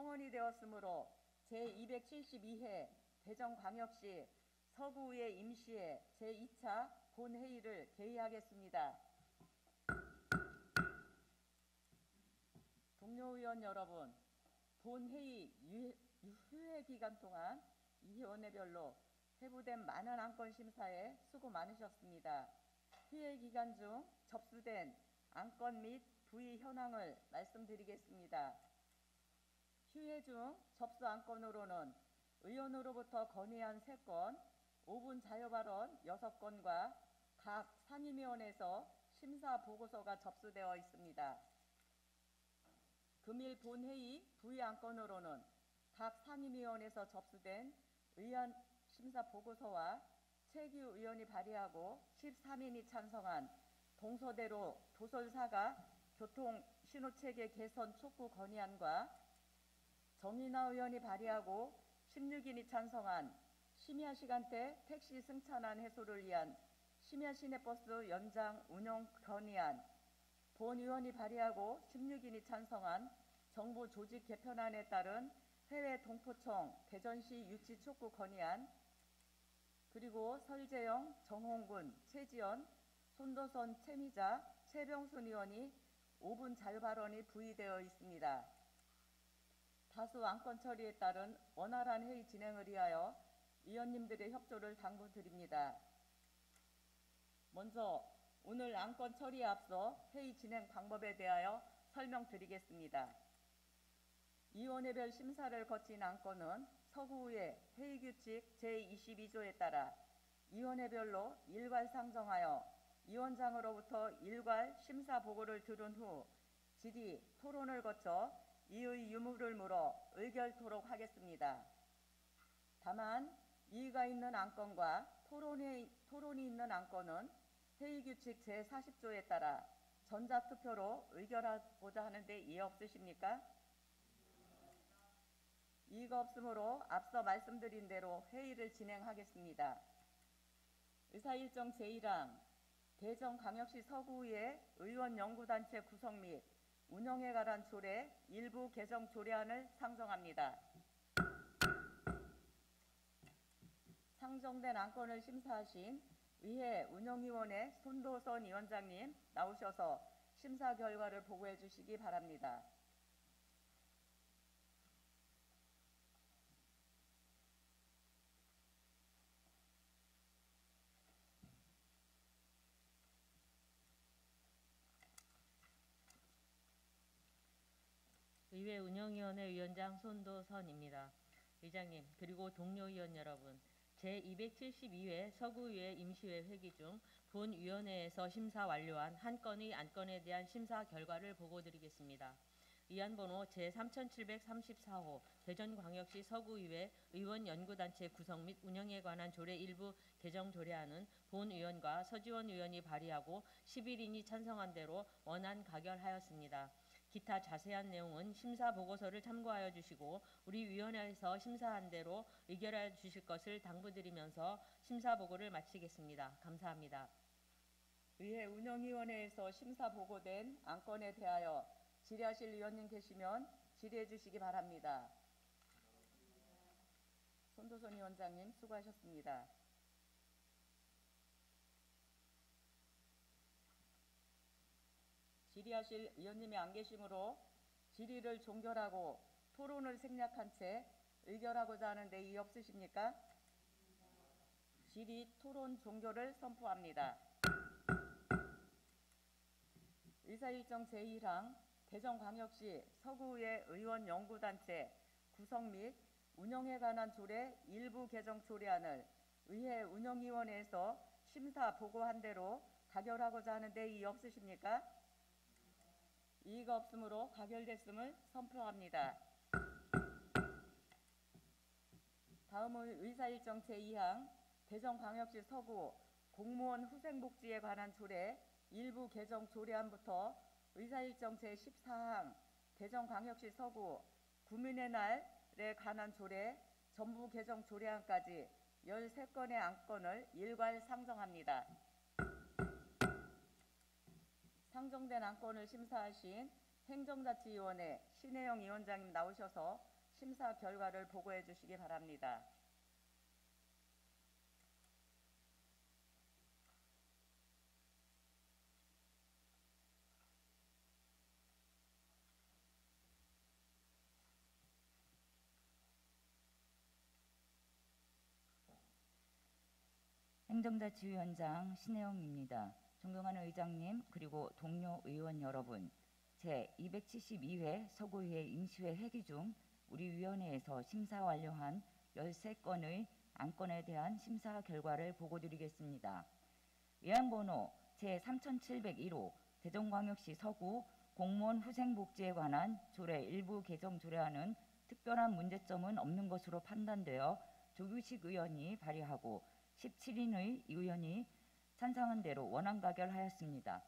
성원이 되었으므로 제272회 대전광역시 서구의회 임시회 제2차 본회의를 개의하겠습니다. 동료 의원 여러분, 본회의 휴회 기간 동안 이 위원회별로 회부된 많은 안건 심사에 수고 많으셨습니다. 휴회 기간 중 접수된 안건 및 부의 현황을 말씀드리겠습니다. 휴회 중 접수 안건으로는 의원으로부터 건의안 3건, 5분 자유발언 6건과 각 상임위원회에서 심사 보고서가 접수되어 있습니다. 금일 본회의 부의 안건으로는 각 상임위원회에서 접수된 의안 심사 보고서와 최규 의원이 발의하고 13인이 찬성한 동서대로 도솔사가 교통신호체계 개선 촉구 건의안과 정인하 의원이 발의하고 16인이 찬성한 심야시간대 택시 승차난 해소를 위한 심야시내버스 연장 운영 건의안, 본 의원이 발의하고 16인이 찬성한 정부 조직 개편안에 따른 해외 동포청 대전시 유치 촉구 건의안, 그리고 설재영, 정홍근, 최지연, 손도선, 최미자, 최병순 의원이 5분 자유발언이 부의되어 있습니다. 다수 안건 처리에 따른 원활한 회의 진행을 위하여 위원님들의 협조를 당부드립니다. 먼저 오늘 안건 처리에 앞서 회의 진행 방법에 대하여 설명드리겠습니다. 위원회별 심사를 거친 안건은 서구의회 회의규칙 제22조에 따라 위원회별로 일괄 상정하여 위원장으로부터 일괄 심사 보고를 들은 후 질의, 토론을 거쳐 이의 유무를 물어 의결토록 하겠습니다. 다만 이의가 있는 안건과 토론이 있는 안건은 회의규칙 제40조에 따라 전자투표로 의결하고자 하는데 이의 없으십니까? 이의가 없으므로 앞서 말씀드린 대로 회의를 진행하겠습니다. 의사일정 제1항 대전광역시 서구의회 의원연구단체 구성 및 운영에 관한 조례 일부 개정 조례안을 상정합니다. 상정된 안건을 심사하신 의회 운영위원회 손도선 위원장님 나오셔서 심사 결과를 보고해 주시기 바랍니다. 의회 운영위원회 위원장 손도선입니다. 의장님, 그리고 동료 의원 여러분, 제272회 서구의회 임시회 회기 중 본위원회에서 심사 완료한 한 건의 안건에 대한 심사 결과를 보고드리겠습니다. 의안번호 제3734호 대전광역시 서구의회 의원연구단체 구성 및 운영에 관한 조례 일부 개정 조례안은 본의원과 서지원 의원이 발의하고 11인이 찬성한 대로 원안 가결하였습니다. 기타 자세한 내용은 심사 보고서를 참고하여 주시고 우리 위원회에서 심사한 대로 의결해 주실 것을 당부드리면서 심사 보고를 마치겠습니다. 감사합니다. 의회 운영위원회에서 심사 보고된 안건에 대하여 질의하실 위원님 계시면 질의해 주시기 바랍니다. 손도선 위원장님 수고하셨습니다. 질의하실 위원님이 안 계시므로 질의를 종결하고 토론을 생략한 채 의결하고자 하는데 이의 없으십니까? 질의 토론 종결을 선포합니다. 의사일정 제1항 대전광역시 서구의회 의원연구단체 구성 및 운영에 관한 조례 일부 개정 조례안을 의회 운영위원회에서 심사 보고한 대로 가결하고자 하는데 이의 없으십니까? 이의가 없으므로 가결됐음을 선포합니다. 다음은 의사일정 제2항 대전광역시 서구 공무원 후생복지에 관한 조례 일부 개정 조례안부터 의사일정 제14항 대전광역시 서구 구민의 날에 관한 조례 전부 개정 조례안까지 13건의 안건을 일괄 상정합니다. 상정된 안건을 심사하신 행정자치위원회 신혜영 위원장님 나오셔서 심사 결과를 보고해 주시기 바랍니다. 행정자치위원장 신혜영입니다. 존경하는 의장님 그리고 동료 의원 여러분, 제272회 서구의회 임시회 회기 중 우리 위원회에서 심사 완료한 13건의 안건에 대한 심사 결과를 보고드리겠습니다. 위안번호 제3701호 대전광역시 서구 공무원 후생복지에 관한 조례 일부 개정 조례안은 특별한 문제점은 없는 것으로 판단되어 조규식 의원이 발의하고 17인의 의원이 찬성한 대로 원안 가결하였습니다.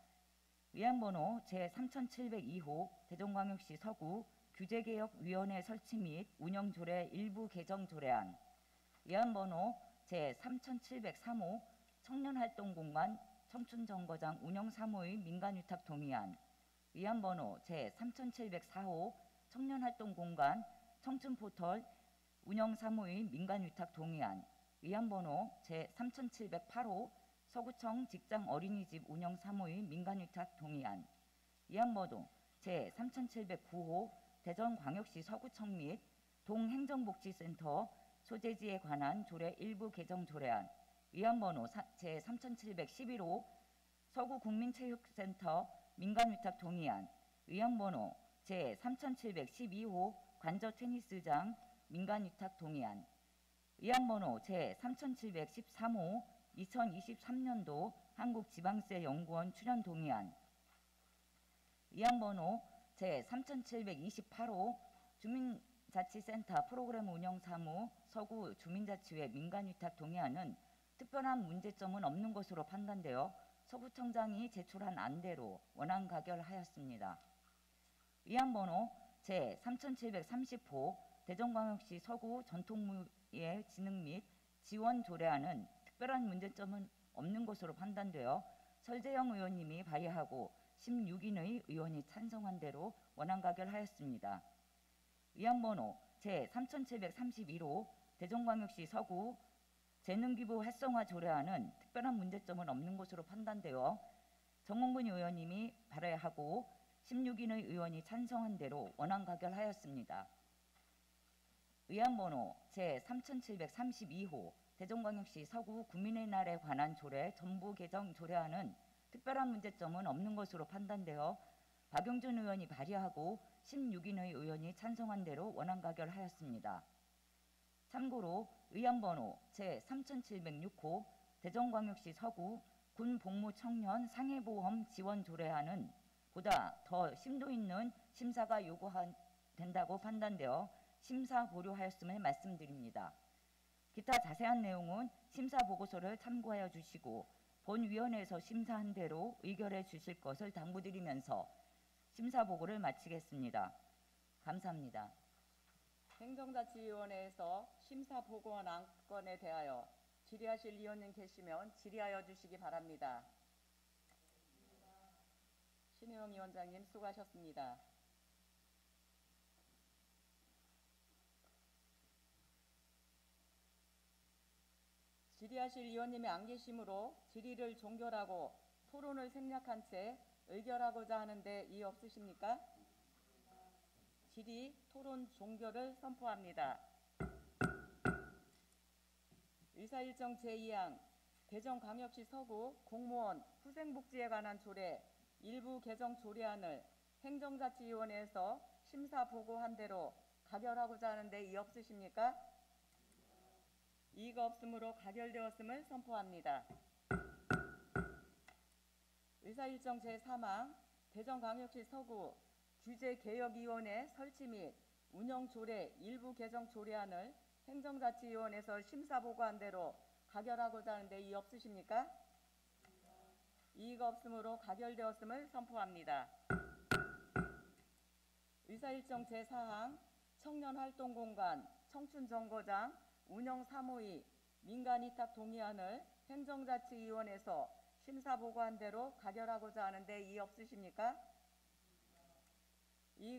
위안번호 제3702호 대전광역시 서구 규제개혁위원회 설치 및 운영조례 일부 개정 조례안, 위안번호 제3703호 청년활동공간 청춘정거장 운영사무의 민간위탁 동의안, 위안번호 제3704호 청년활동공간 청춘포털 운영사무의 민간위탁 동의안, 위안번호 제3708호 서구청 직장어린이집 운영사무의 민간위탁 동의안, 위안번호 제3709호 대전광역시 서구청 및 동행정복지센터 소재지에 관한 조례 일부 개정 조례안, 위안번호 제3711호 서구국민체육센터 민간위탁 동의안, 위안번호 제3712호 관저테니스장 민간위탁 동의안, 위안번호 제3713호 2023년도 한국지방세연구원 출연 동의안, 위안번호 제3728호 주민자치센터 프로그램 운영사무 서구 주민자치회 민간위탁 동의안은 특별한 문제점은 없는 것으로 판단되어 서구청장이 제출한 안대로 원안 가결하였습니다. 위안번호 제3730호 대전광역시 서구 전통무예 진흥 및 지원 조례안은 특별한 문제점은 없는 것으로 판단되어 설재영 의원님이 발의하고 16인의 의원이 찬성한 대로 원안 가결하였습니다. 위안번호 제3731호 대전광역시 서구 재능기부 활성화 조례안은 특별한 문제점은 없는 것으로 판단되어 정홍근 의원님이 발의하고 16인의 의원이 찬성한 대로 원안 가결하였습니다. 위안번호 제3732호 대전광역시 서구 국민의 날에 관한 조례 전부 개정 조례안은 특별한 문제점은 없는 것으로 판단되어 박용준 의원이 발의하고 16인의 의원이 찬성한 대로 원안 가결하였습니다. 참고로 위안번호 제3706호 대전광역시 서구 군복무청년 상해보험 지원 조례안은 보다 더 심도 있는 심사가 요구된다고 판단되어 심사 보류하였음을 말씀드립니다. 기타 자세한 내용은 심사 보고서를 참고하여 주시고 본위원회에서 심사한 대로 의결해 주실 것을 당부드리면서 심사 보고를 마치겠습니다. 감사합니다. 행정자치위원회에서 심사 보고한 안건에 대하여 질의하실 위원님 계시면 질의하여 주시기 바랍니다. 신혜영 위원장님 수고하셨습니다. 질의하실 위원님이 안 계시므로 질의를 종결하고 토론을 생략한 채 의결하고자 하는데 이의 없으십니까? 질의 토론 종결을 선포합니다. 의사일정 제2항 대전광역시 서구 공무원 후생복지에 관한 조례 일부 개정 조례안을 행정자치위원회에서 심사 보고한 대로 가결하고자 하는데 이의 없으십니까? 이의가 없으므로 가결되었음을 선포합니다. 의사일정 제3항 대전광역시 서구 규제개혁위원회 설치 및 운영조례 일부 개정 조례안을 행정자치위원회에서 심사 보고한 대로 가결하고자 하는데 이의 없으십니까? 이의가 없으므로 가결되었음을 선포합니다. 의사일정 제4항 청년활동공간 청춘정거장 운영사무의 민간위탁 동의안을 행정자치위원회에서 심사 보고한 대로 가결하고자 하는데 이의 없으십니까?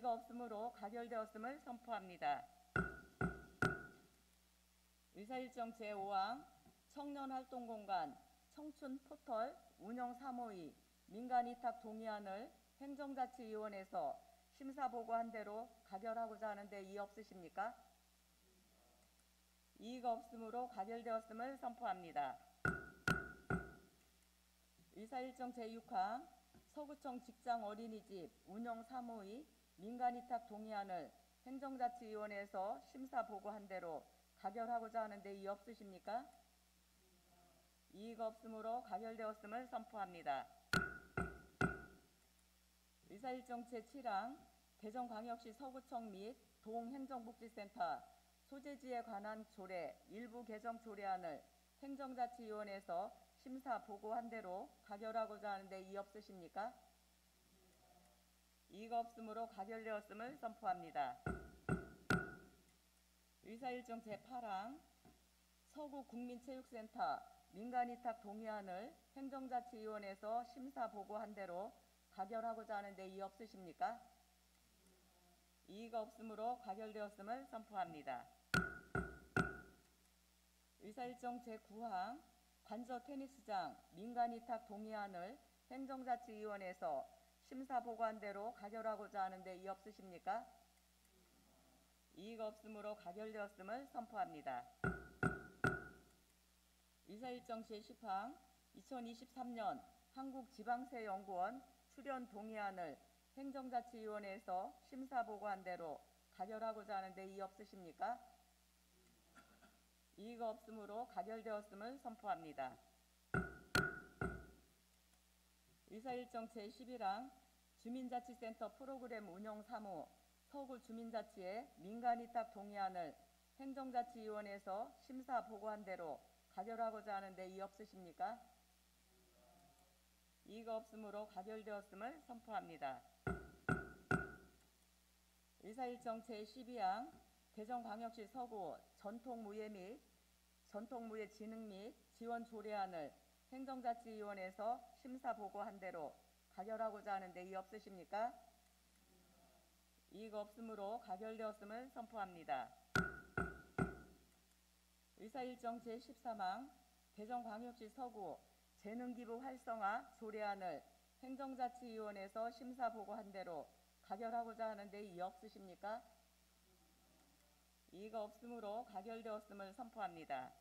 이의가 없으므로 가결되었음을 선포합니다. 의사일정 제5항 청년활동공간 청춘포털 운영 사무의 민간위탁 동의안을 행정자치위원회에서 심사보고한 대로 가결하고자 하는데 이의 없으십니까? 이의가 없으므로 가결되었음을 선포합니다. 의사일정 제6항 서구청 직장어린이집 운영 사무의 민간위탁 동의안을 행정자치위원회에서 심사보고한 대로 가결하고자 하는데 이의 없으십니까? 이의가 없으므로 가결되었음을 선포합니다. 의사일정 제7항 대전광역시 서구청 및 동행정복지센터 소재지에 관한 조례 일부 개정 조례안을 행정자치위원회에서 심사 보고한 대로 가결하고자 하는데 이의 없으십니까? 이의가 없으므로 가결되었음을 선포합니다. 의사일정 제8항 서구국민체육센터 민간위탁 동의안을 행정자치위원회에서 심사 보고한 대로 가결하고자 하는데 이의 없으십니까? 이의가 없으므로 가결되었음을 선포합니다. 의사일정 제9항 관저 테니스장 민간위탁 동의안을 행정자치위원회에서 심사 보고한 대로 가결하고자 하는데 이의 없으십니까? 이의가 없으므로 가결되었음을 선포합니다. 의사일정 제10항 2023년 한국지방세연구원 출연 동의안을 행정자치위원회에서 심사 보고한 대로 가결하고자 하는데 이의 없으십니까? 이의가 없으므로 가결되었음을 선포합니다. 의사일정 제11항 주민자치센터 프로그램 운영 사무 서구주민자치의 민간위탁 동의안을 행정자치위원회에서 심사 보고한 대로 가결하고자 하는데 이의 없으십니까? 이의가 없으므로 가결되었음을 선포합니다. 의사일정 제12항 대전광역시 서구 전통무예 및 전통무예 진흥 및 지원 조례안을 행정자치위원회에서 심사 보고한 대로 가결하고자 하는데 이의 없으십니까? 이의가 없으므로 가결되었음을 선포합니다. 의사일정 제13항 대전광역시 서구 재능기부 활성화 조례안을 행정자치위원회에서 심사 보고한 대로 가결하고자 하는데 이의 없으십니까? 이의가 없으므로 가결되었음을 선포합니다.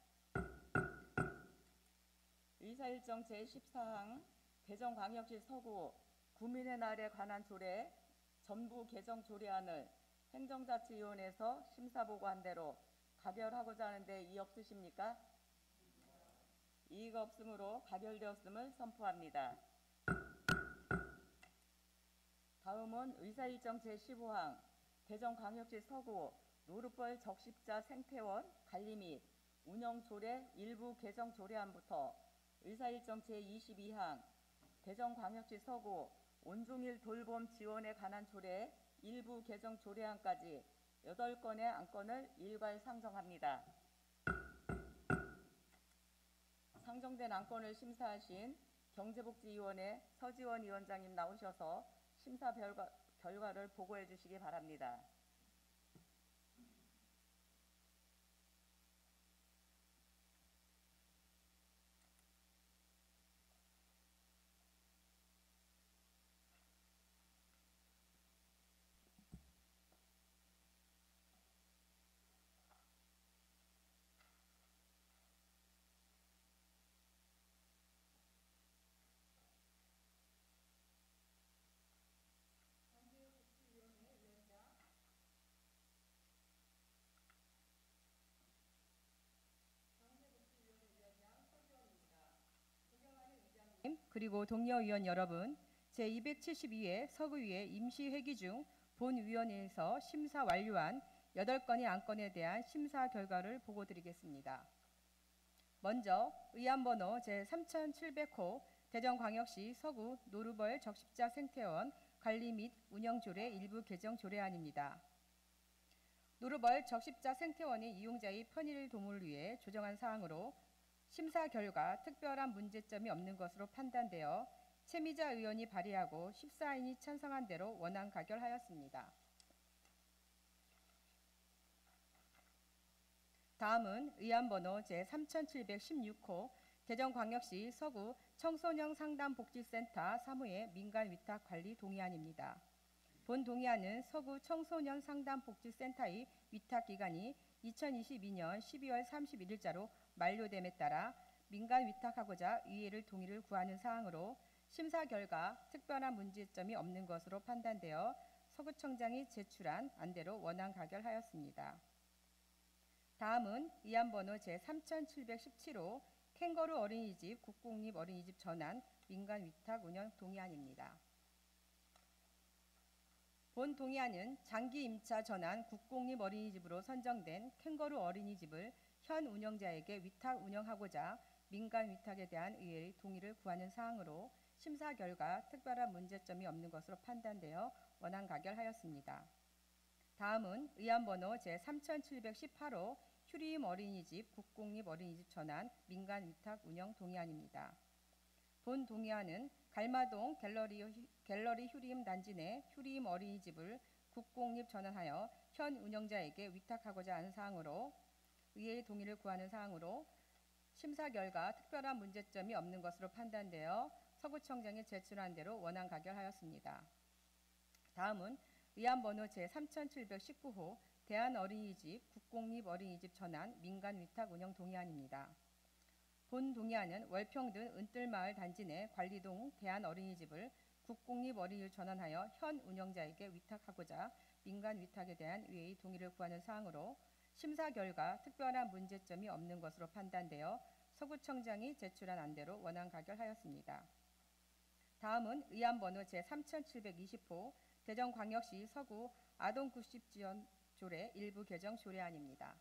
의사일정 제14항 대전광역시 서구 구민의 날에 관한 조례 전부 개정 조례안을 행정자치위원회에서 심사 보고한 대로 가결하고자 하는데 이의 없으십니까? 이의가 없으므로 가결되었음을 선포합니다. 다음은 의사일정 제15항 대전광역시 서구 노르벌 적십자 생태원 관리 및 운영 조례 일부 개정 조례안부터 의사일정 제22항 대전광역시 서구 온종일 돌봄 지원에 관한 조례 일부 개정 조례안까지 8건의 안건을 일괄 상정합니다. 상정된 안건을 심사하신 경제복지위원회 서지원 위원장님 나오셔서 심사 결과를 보고해 주시기 바랍니다. 그리고 동료 위원 여러분, 제272회 서구위의 임시회기 중 본위원회에서 심사 완료한 8건의 안건에 대한 심사 결과를 보고드리겠습니다. 먼저 의안번호 제3700호 대전광역시 서구 노르벌 적십자 생태원 관리 및 운영 조례 일부 개정 조례안입니다. 노르벌 적십자 생태원이 이용자의 편의 도모를 위해 조정한 사항으로 심사 결과 특별한 문제점이 없는 것으로 판단되어 최미자 의원이 발의하고 14인이 찬성한 대로 원안 가결하였습니다. 다음은 의안번호 제3716호 대전광역시 서구 청소년 상담복지센터 사무의 민간위탁관리 동의안입니다. 본 동의안은 서구 청소년 상담복지센터의 위탁기간이 2022년 12월 31일자로 만료됨에 따라 민간위탁하고자 의회를 동의를 구하는 사항으로 심사 결과 특별한 문제점이 없는 것으로 판단되어 서구청장이 제출한 안대로 원안 가결하였습니다. 다음은 의안번호 제3717호 캥거루 어린이집 국공립 어린이집 전환 민간위탁 운영 동의안입니다. 본 동의안은 장기 임차 전환 국공립 어린이집으로 선정된 캥거루 어린이집을 현 운영자에게 위탁 운영하고자 민간 위탁에 대한 의회의 동의를 구하는 사항으로 심사 결과 특별한 문제점이 없는 것으로 판단되어 원안 가결하였습니다. 다음은 의안번호 제3718호 휴림 어린이집 국공립 어린이집 전환 민간 위탁 운영 동의안입니다. 본 동의안은 갈마동 갤러리 휴림 단지 내 휴림 어린이집을 국공립 전환하여 현 운영자에게 위탁하고자 하는 사항으로 의회의 동의를 구하는 사항으로 심사 결과 특별한 문제점이 없는 것으로 판단되어 서구청장이 제출한 대로 원안 가결하였습니다. 다음은 의안번호 제3719호 대한어린이집 국공립 어린이집 전환 민간위탁 운영 동의안입니다. 본 동의안은 월평등 은뜰마을 단지 내 관리동 대한어린이집을 국공립 어린이집을 전환하여 현 운영자에게 위탁하고자 민간위탁에 대한 의회의 동의를 구하는 사항으로 심사 결과 특별한 문제점이 없는 것으로 판단되어 서구청장이 제출한 안대로 원안 가결하였습니다. 다음은 의안번호 제3720호 대전광역시 서구 아동급식 지원 조례 일부 개정 조례안입니다.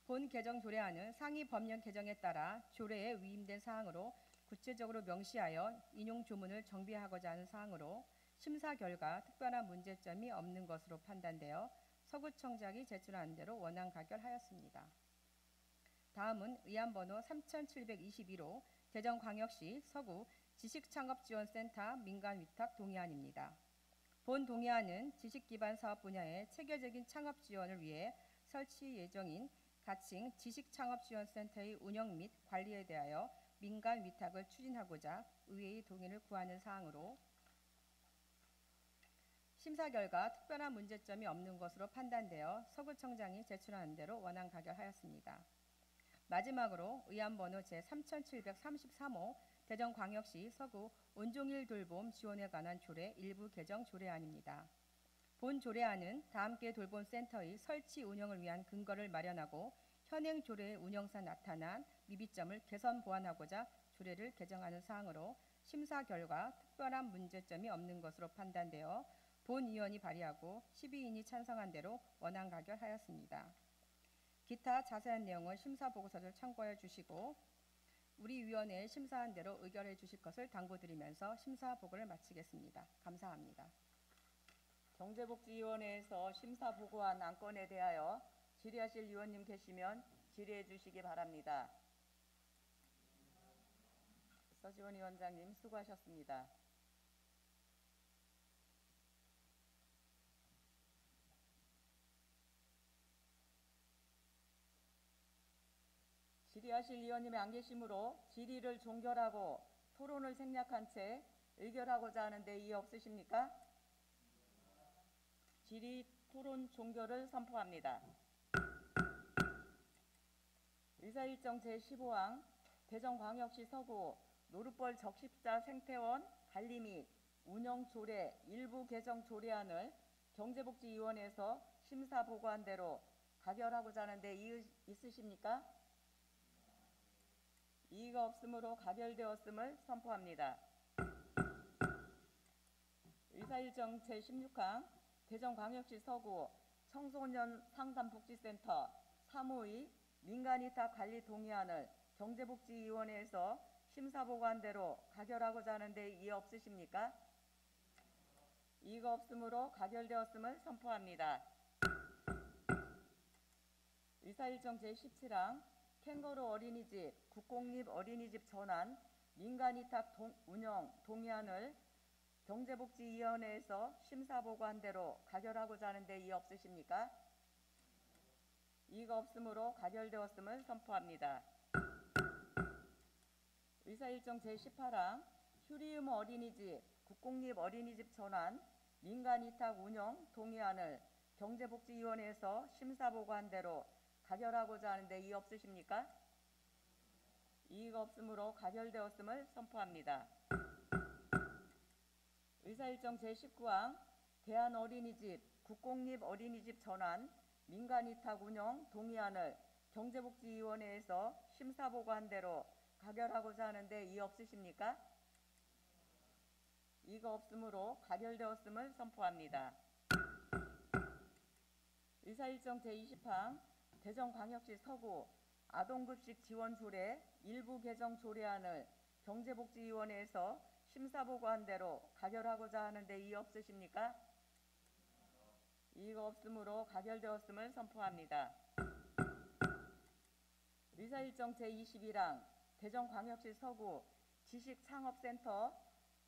본 개정 조례안은 상위 법령 개정에 따라 조례에 위임된 사항으로 구체적으로 명시하여 인용 조문을 정비하고자 하는 사항으로 심사 결과 특별한 문제점이 없는 것으로 판단되어 서구청장이 제출한 대로 원안 가결하였습니다. 다음은 의안번호 3721호 대전광역시 서구 지식창업지원센터 민간위탁 동의안입니다. 본 동의안은 지식기반 사업 분야의 체계적인 창업 지원을 위해 설치 예정인 가칭 지식창업지원센터의 운영 및 관리에 대하여 민간 위탁을 추진하고자 의회의 동의를 구하는 사항으로 심사 결과 특별한 문제점이 없는 것으로 판단되어 서구청장이 제출한 대로 원안 가결하였습니다. 마지막으로 의안번호 제3733호 대전광역시 서구 온종일 돌봄 지원에 관한 조례 일부 개정 조례안입니다. 본 조례안은 다함께 돌봄센터의 설치 운영을 위한 근거를 마련하고 현행 조례의 운영상 나타난 미비점을 개선 보완하고자 조례를 개정하는 사항으로 심사 결과 특별한 문제점이 없는 것으로 판단되어 본위원이 발의하고 12인이 찬성한 대로 원안 가결하였습니다. 기타 자세한 내용은 심사보고서를 참고해 주시고 우리 위원회에 심사한 대로 의결해 주실 것을 당부드리면서 심사보고를 마치겠습니다. 감사합니다. 경제복지위원회에서 심사보고한 안건에 대하여 질의하실 위원님 계시면 질의해 주시기 바랍니다. 서지원 위원장님 수고하셨습니다. 질의하실 위원님이 안 계시므로 질의를 종결하고 토론을 생략한 채 의결하고자 하는데 이의 없으십니까? 질의 토론 종결을 선포합니다. 의사일정 제15항 대전광역시 서구 노룻벌 적십자 생태원 관리 및 운영 조례 일부 개정 조례안을 경제복지위원회에서 심사보고한 대로 가결하고자 하는데 이의 있으십니까? 이의가 없으므로 가결되었음을 선포합니다. 의사일정 제16항 대전광역시 서구 청소년 상담복지센터 사무의 민간위탁 관리 동의안을 경제복지위원회에서 심사보고한 대로 가결하고자 하는데 이의 없으십니까? 이의가 없으므로 가결되었음을 선포합니다. 의사일정 제17항 캥거루 어린이집 국공립 어린이집 전환 민간위탁 운영 동의안을 경제복지위원회에서 심사보고한 대로 가결하고자 하는데 이의 없으십니까? 이의가 없으므로 가결되었음을 선포합니다. 의사일정 제18항 휴리움 어린이집, 국공립 어린이집 전환, 민간위탁 운영 동의안을 경제복지위원회에서 심사보고한 대로 가결하고자 하는데 이의 없으십니까? 이의가 없으므로 가결되었음을 선포합니다. 의사일정 제19항 대한어린이집, 국공립 어린이집 전환, 민간위탁 운영 동의안을 경제복지위원회에서 심사보고한 대로 가결하고자 하는데 이의 없으십니까? 이의가 없으므로 가결되었음을 선포합니다. 의사일정 제20항 대전광역시 서구 아동급식 지원 조례 일부 개정 조례안을 경제복지위원회에서 심사보고한 대로 가결하고자 하는데 이의 없으십니까? 이의가 없으므로 가결되었음을 선포합니다. 의사일정 제21항 대전광역시 서구 지식창업센터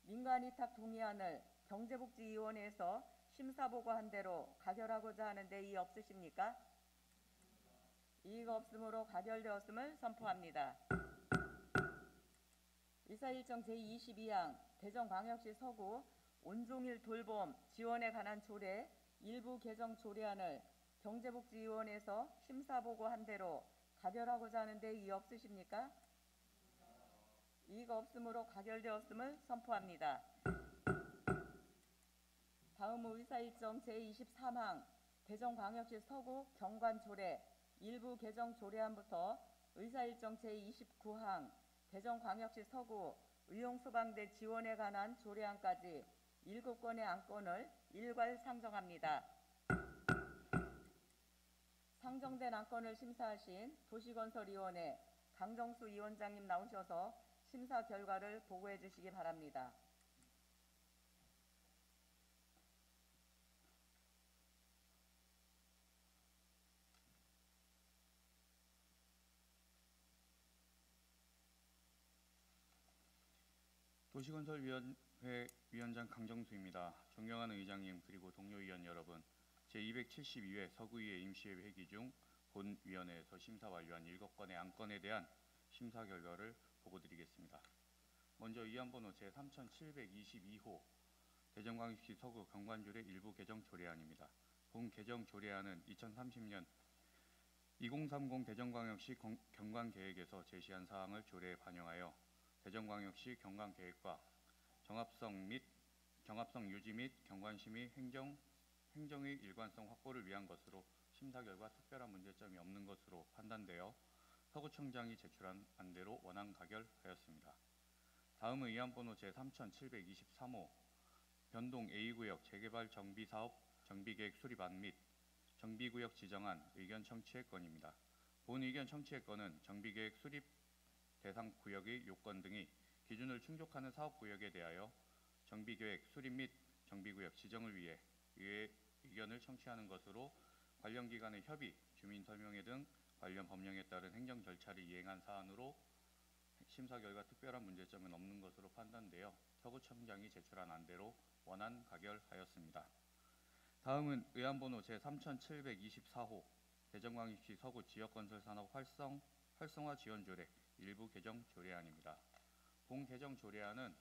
민간위탁 동의안을 경제복지위원회에서 심사보고한 대로 가결하고자 하는데 이의 없으십니까? 이의가 없으므로 가결되었음을 선포합니다. 의사일정 제22항 대전광역시 서구 온종일 돌봄 지원에 관한 조례 일부 개정 조례안을 경제복지위원회에서 심사보고한 대로 가결하고자 하는데 이의 없으십니까? 이의가 없으므로 가결되었음을 선포합니다. 다음은 의사일정 제23항 대전광역시 서구 경관조례 일부 개정 조례안부터 의사일정 제29항 대전광역시 서구 의용소방대 지원에 관한 조례안까지 7건의 안건을 일괄 상정합니다. 상정된 안건을 심사하신 도시건설위원회 강정수 위원장님 나오셔서 심사 결과를 보고해 주시기 바랍니다. 도시건설위원회 위원장 강정수입니다. 존경하는 의장님 그리고 동료 위원 여러분, 제272회 서구위의 임시회 회기 중 본위원회에서 심사 완료한 7건의 안건에 대한 심사 결과를 보고드리겠습니다. 먼저 위안번호 제3722호 대전광역시 서구 경관조례 일부 개정 조례안입니다. 본 개정 조례안은 2030년 2030 대전광역시 경관계획에서 제시한 사항을 조례에 반영하여 대전광역시 경관계획과 정합성 유지 및 경관심의 행정의 일관성 확보를 위한 것으로 심사 결과 특별한 문제점이 없는 것으로 판단되어 서구청장이 제출한 안대로 원안 가결하였습니다. 다음은 위안번호 제3723호 변동 A구역 재개발 정비사업 정비계획 수립안 및 정비구역 지정안 의견 청취의 건입니다. 본 의견 청취의 건은 정비계획 수립 대상 구역의 요건 등이 기준을 충족하는 사업구역에 대하여 정비계획 수립 및 정비구역 지정을 위해 의견을 청취하는 것으로 관련 기관의 협의, 주민설명회 등 관련 법령에 따른 행정 절차를 이행한 사안으로 심사 결과 특별한 문제점은 없는 것으로 판단되어 서구청장이 제출한 안대로 원안 가결하였습니다. 다음은 의안번호 제3724호 대전광역시 서구 지역건설산업 활성화 지원조례 일부 개정 조례안입니다. 본 개정 조례안은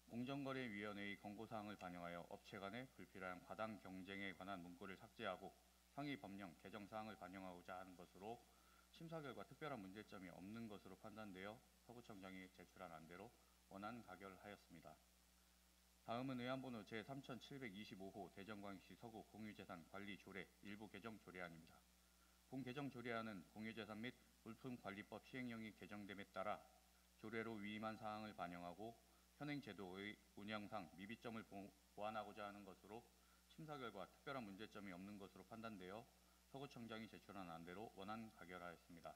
공정거래위원회의 권고사항을 반영하여 업체 간의 불필요한 과당 경쟁에 관한 문구를 삭제하고 상위 법령 개정사항을 반영하고자 하는 것으로 심사 결과 특별한 문제점이 없는 것으로 판단되어 서구청장이 제출한 안대로 원안 가결하였습니다. 다음은 의안번호 제3725호 대전광역시 서구 공유재산 관리 조례 일부 개정 조례안입니다. 본 개정 조례안은 공유재산 및 물품관리법 시행령이 개정됨에 따라 조례로 위임한 사항을 반영하고 현행 제도의 운영상 미비점을 보완하고자 하는 것으로 심사 결과 특별한 문제점이 없는 것으로 판단되어 서구청장이 제출한 안대로 원안 가결하였습니다.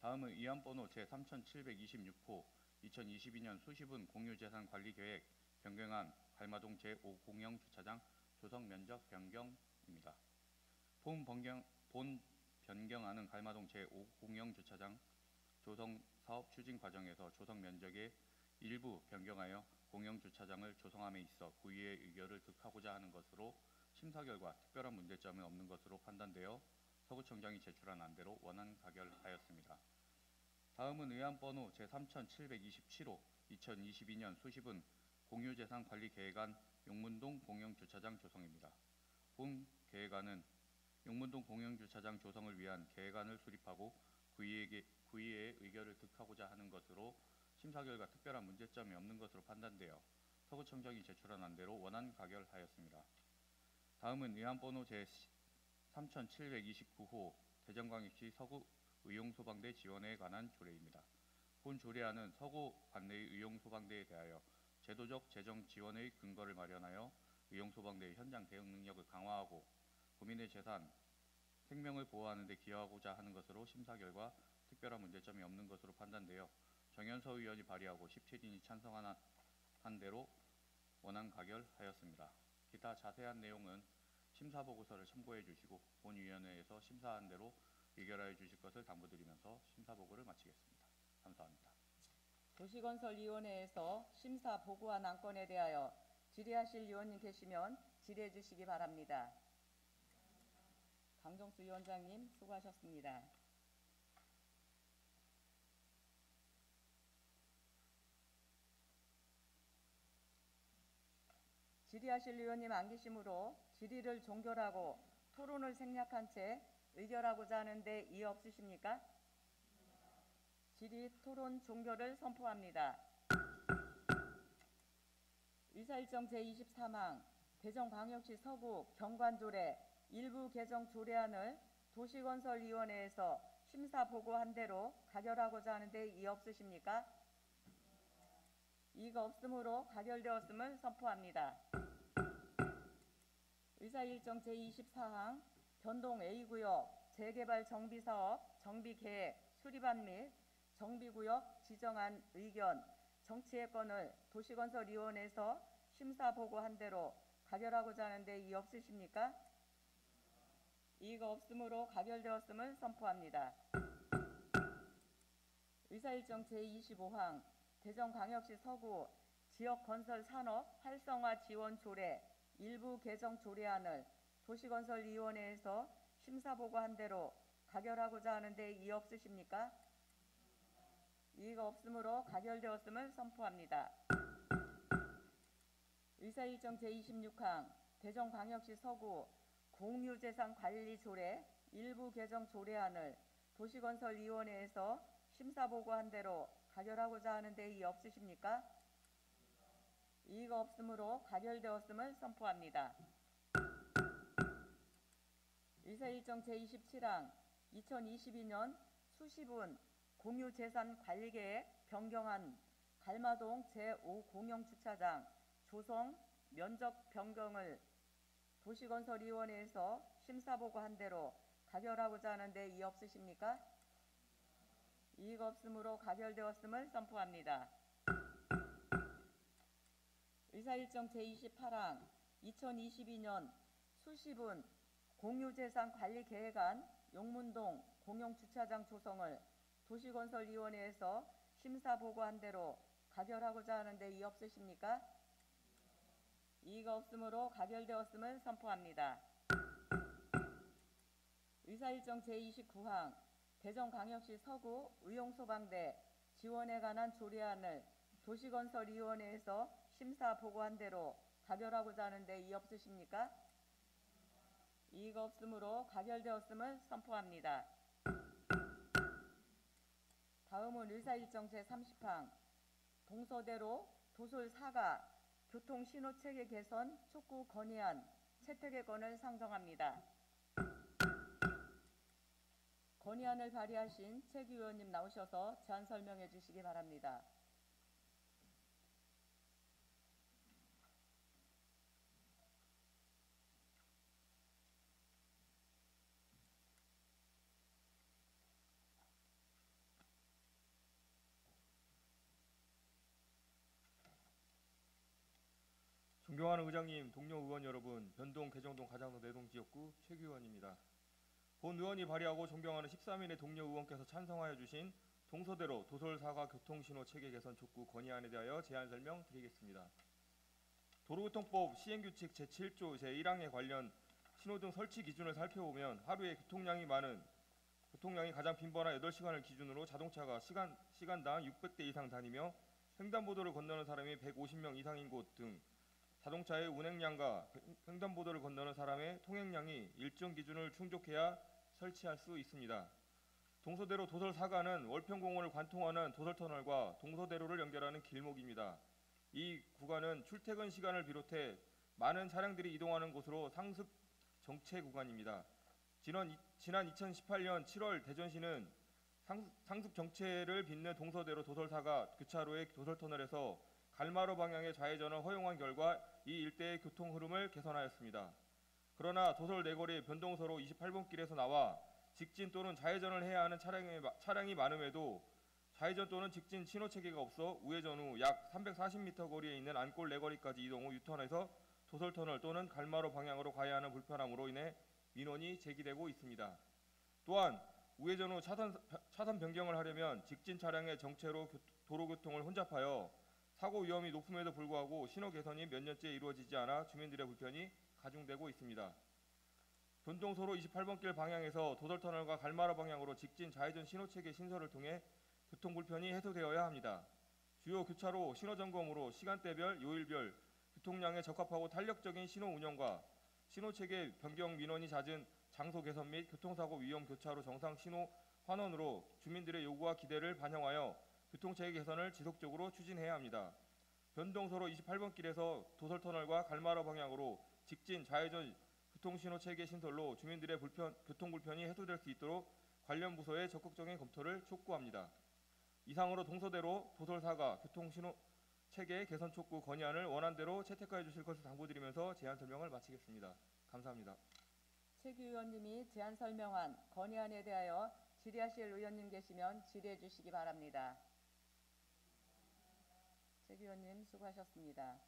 다음은 위안번호 제3726호 2022년 수시분 공유재산관리계획 변경안 갈마동 제5공영 주차장 조성 면적 변경입니다. 본 변경안은 갈마동 제5공영 주차장 조성 사업 추진 과정에서 조성 면적의 일부 변경하여 공영 주차장을 조성함에 있어 구의의 의결을 득하고자 하는 것으로 심사 결과 특별한 문제점은 없는 것으로 판단되어 서구청장이 제출한 안대로 원안 가결하였습니다. 다음은 의안번호 제3727호 2022년 수시분 공유재산관리계획안 용문동 공영주차장 조성입니다. 본 계획안은 용문동 공영주차장 조성을 위한 계획안을 수립하고 구의회의 의결을 득하고자 하는 것으로 심사 결과 특별한 문제점이 없는 것으로 판단되어 서구청장이 제출한 안대로 원안 가결하였습니다. 다음은 의안번호 제3729호 대전광역시 서구 의용소방대 지원에 관한 조례입니다. 본 조례안은 서구 관내의 의용소방대에 대하여 제도적 재정 지원의 근거를 마련하여 의용소방대의 현장 대응 능력을 강화하고 국민의 재산, 생명을 보호하는 데 기여하고자 하는 것으로 심사 결과 특별한 문제점이 없는 것으로 판단되어 정현서 의원이 발의하고 17인이 찬성한 대로 원안 가결하였습니다. 기타 자세한 내용은 심사 보고서를 참고해 주시고 본위원회에서 심사한 대로 의결하여 주실 것을 당부드리면서 심사 보고를 마치겠습니다. 감사합니다. 도시건설위원회에서 심사 보고한 안건에 대하여 질의하실 위원님 계시면 질의해 주시기 바랍니다. 강정수 위원장님 수고하셨습니다. 질의하실 위원님 안 계시므로 질의를 종결하고 토론을 생략한 채 의결하고자 하는데 이의 없으십니까? 질의 토론 종결을 선포합니다. 의사일정 제23항 대전광역시 서구 경관조례 일부 개정 조례안을 도시건설위원회에서 심사 보고한 대로 가결하고자 하는데 이의 없으십니까? 이의가 없으므로 가결되었음을 선포합니다. 의사일정 제24항 변동 A구역 재개발 정비사업 정비계획 수립안 및 정비구역 지정안 의견 정치예건을 도시건설위원회에서 심사 보고한 대로 가결하고자 하는데 이의 없으십니까? 이의가 없으므로 가결되었음을 선포합니다. 의사일정 제25항 대전광역시 서구 지역건설산업 활성화 지원 조례 일부 개정 조례안을 도시건설위원회에서 심사 보고한 대로 가결하고자 하는데 이의 없으십니까? 이의가 없으므로 가결되었음을 선포합니다. 의사일정 제26항 대전광역시 서구 공유재산관리조례 일부 개정 조례안을 도시건설위원회에서 심사 보고한 대로 가결하고자 하는데 이의 없으십니까? 이의가 없으므로 가결되었음을 선포합니다. 의사일정 제27항 2022년 수시분 공유재산관리계획 변경안 갈마동 제5공영주차장 조성 면적 변경을 도시건설위원회에서 심사 보고한 대로 가결하고자 하는데 이의 없으십니까? 이의가 없으므로 가결되었음을 선포합니다. 의사일정 제28항 2022년 수시분 공유재산관리계획안 용문동 공영주차장 조성을 도시건설위원회에서 심사 보고한 대로 가결하고자 하는데 이의 없으십니까? 이의가 없으므로 가결되었음을 선포합니다. 의사일정 제29항 대전광역시 서구 의용소방대 지원에 관한 조례안을 도시건설위원회에서 심사 보고한 대로 가결하고자 하는데 이의 없으십니까? 이의가 없으므로 가결되었음을 선포합니다. 다음은 의사일정 제30항 동서대로 도솔 4가 교통신호체계 개선 촉구 건의안 채택의 건을 상정합니다. 건의안을 발의하신 최규 의원님 나오셔서 제안 설명해 주시기 바랍니다. 존경하는 의장님, 동료 의원 여러분, 변동, 개정동, 가장동, 내동 지역구 최규 의원입니다. 본 의원이 발의하고 존경하는 13인의 동료 의원께서 찬성하여 주신 동서대로 도솔 4가 교통신호 체계 개선 촉구 건의안에 대하여 제안 설명드리겠습니다. 도로교통법 시행규칙 제7조 제1항에 관련 신호등 설치 기준을 살펴보면 하루에 교통량이 가장 빈번한 8시간을 기준으로 자동차가 시간당 600대 이상 다니며 횡단보도를 건너는 사람이 150명 이상인 곳 등 자동차의 운행량과 횡단보도를 건너는 사람의 통행량이 일정 기준을 충족해야 설치할 수 있습니다. 동서대로 도솔 4가는 월평공원을 관통하는 도솔터널과 동서대로를 연결하는 길목입니다. 이 구간은 출퇴근 시간을 비롯해 많은 차량들이 이동하는 곳으로 상습 정체 구간입니다. 지난 2018년 7월 대전시는 상습 정체를 빚는 동서대로 도솔 4가 교차로의 도솔터널에서 갈마로 방향의 좌회전을 허용한 결과 이 일대의 교통 흐름을 개선하였습니다. 그러나 도솔 내거리 변동서로 28번 길에서 나와 직진 또는 좌회전을 해야 하는 차량이 많음에도 좌회전 또는 직진 신호 체계가 없어 우회전 후 약 340m 거리에 있는 안골 내거리까지 이동 후 유턴해서 도솔터널 또는 갈마로 방향으로 가야 하는 불편함으로 인해 민원이 제기되고 있습니다. 또한 우회전 후 차선 변경을 하려면 직진 차량의 정체로 도로교통을 혼잡하여 사고 위험이 높음에도 불구하고 신호 개선이 몇 년째 이루어지지 않아 주민들의 불편이 가중되고 있습니다. 변동서로 28번 길 방향에서 도솔터널과 갈마로 방향으로 직진 좌회전 신호체계 신설을 통해 교통 불편이 해소되어야 합니다. 주요 교차로 신호점검으로 시간대별, 요일별, 교통량에 적합하고 탄력적인 신호 운영과 신호체계 변경 민원이 잦은 장소 개선 및 교통사고 위험 교차로 정상 신호 환원으로 주민들의 요구와 기대를 반영하여 교통체계 개선을 지속적으로 추진해야 합니다. 변동서로 28번 길에서 도솔터널과 갈마로 방향으로 직진 좌회전 교통신호체계 신설로 주민들의 교통 불편이 해소될 수 있도록 관련 부서의 적극적인 검토를 촉구합니다. 이상으로 동서대로 도솔 4가 교통신호체계 개선 촉구 건의안을 원안대로 채택하여 주실 것을 당부드리면서 제안 설명을 마치겠습니다. 감사합니다. 최규 의원님이 제안 설명한 건의안에 대하여 질의하실 의원님 계시면 질의해 주시기 바랍니다. 최규 의원님 수고하셨습니다.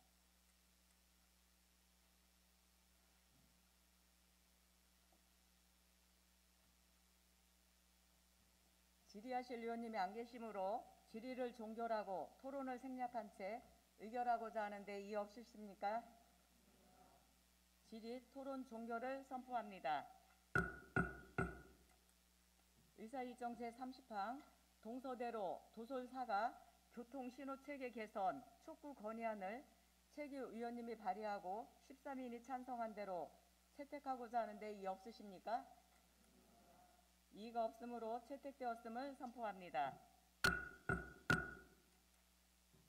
질의하실 의원님이 안 계시므로 질의를 종결하고 토론을 생략한 채 의결하고자 하는데 이의 없으십니까? 질의 토론 종결을 선포합니다. 의사일정 제30항 동서대로 도솔 4가 교통신호체계 개선 촉구 건의안을 최규 의원님이 발의하고 13인이 찬성한 대로 채택하고자 하는데 이의 없으십니까? 이의가 없으므로 채택되었음을 선포합니다.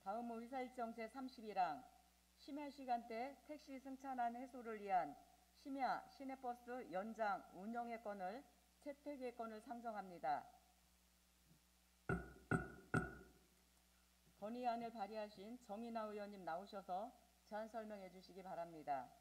다음 의사일정 제31항 심야 시간대 택시 승차난 해소를 위한 심야 시내버스 연장 운영의 건을 채택의 건을 상정합니다. 건의안을 발의하신 정인하 의원님 나오셔서 제안 설명해 주시기 바랍니다.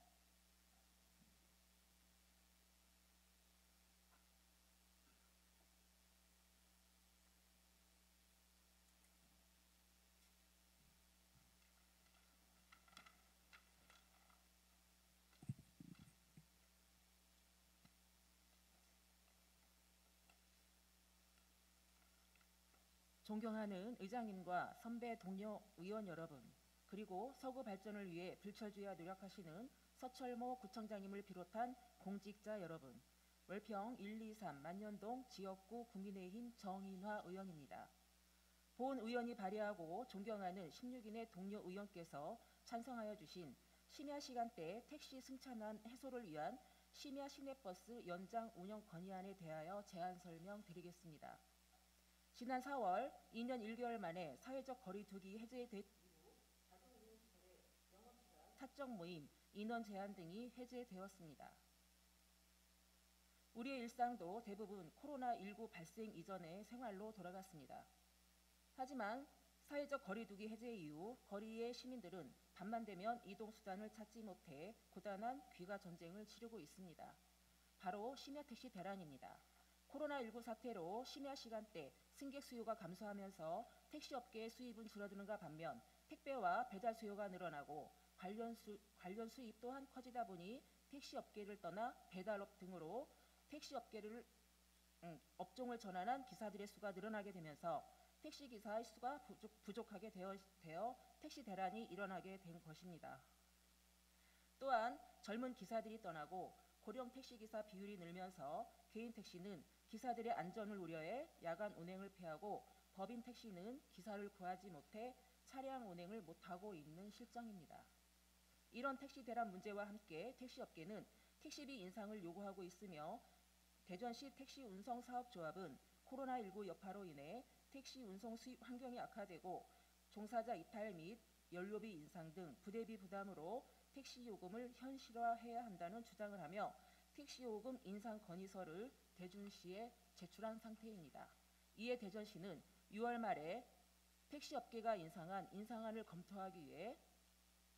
존경하는 의장님과 선배 동료 의원 여러분, 그리고 서구 발전을 위해 불철주야 노력하시는 서철모 구청장님을 비롯한 공직자 여러분, 월평 123 만년동 지역구 국민의힘 정인화 의원입니다. 본 의원이 발의하고 존경하는 16인의 동료 의원께서 찬성하여 주신 심야 시간대 택시 승차난 해소를 위한 심야 시내버스 연장 운영 건의안에 대하여 제안 설명드리겠습니다. 지난 4월 2년 1개월 만에 사회적 거리두기 해제된 이후 다중이용시설의 영업시간, 사적 모임, 인원 제한 등이 해제되었습니다. 우리의 일상도 대부분 코로나19 발생 이전의 생활로 돌아갔습니다. 하지만 사회적 거리두기 해제 이후 거리의 시민들은 밤만 되면 이동수단을 찾지 못해 고단한 귀가 전쟁을 치르고 있습니다. 바로 심야 택시 대란입니다. 코로나19 사태로 심야 시간대 승객 수요가 감소하면서 택시업계의 수입은 줄어드는가 반면 택배와 배달 수요가 늘어나고 관련 수입 또한 커지다 보니 택시업계를 떠나 배달업 등으로 택시업계를 업종을 전환한 기사들의 수가 늘어나게 되면서 택시기사의 수가 부족하게 되어 택시 대란이 일어나게 된 것입니다. 또한 젊은 기사들이 떠나고 고령 택시기사 비율이 늘면서 개인 택시는 기사들의 안전을 우려해 야간 운행을 폐하고 법인 택시는 기사를 구하지 못해 차량 운행을 못하고 있는 실정입니다. 이런 택시 대란 문제와 함께 택시업계는 택시비 인상을 요구하고 있으며 대전시 택시운송사업조합은 코로나19 여파로 인해 택시 운송 수입 환경이 악화되고 종사자 이탈 및 연료비 인상 등 부대비 부담으로 택시 요금을 현실화해야 한다는 주장을 하며 택시 요금 인상 건의서를 대전시에 제출한 상태입니다. 이에 대전시는 6월 말에 택시업계가 인상한 인상안을 검토하기 위해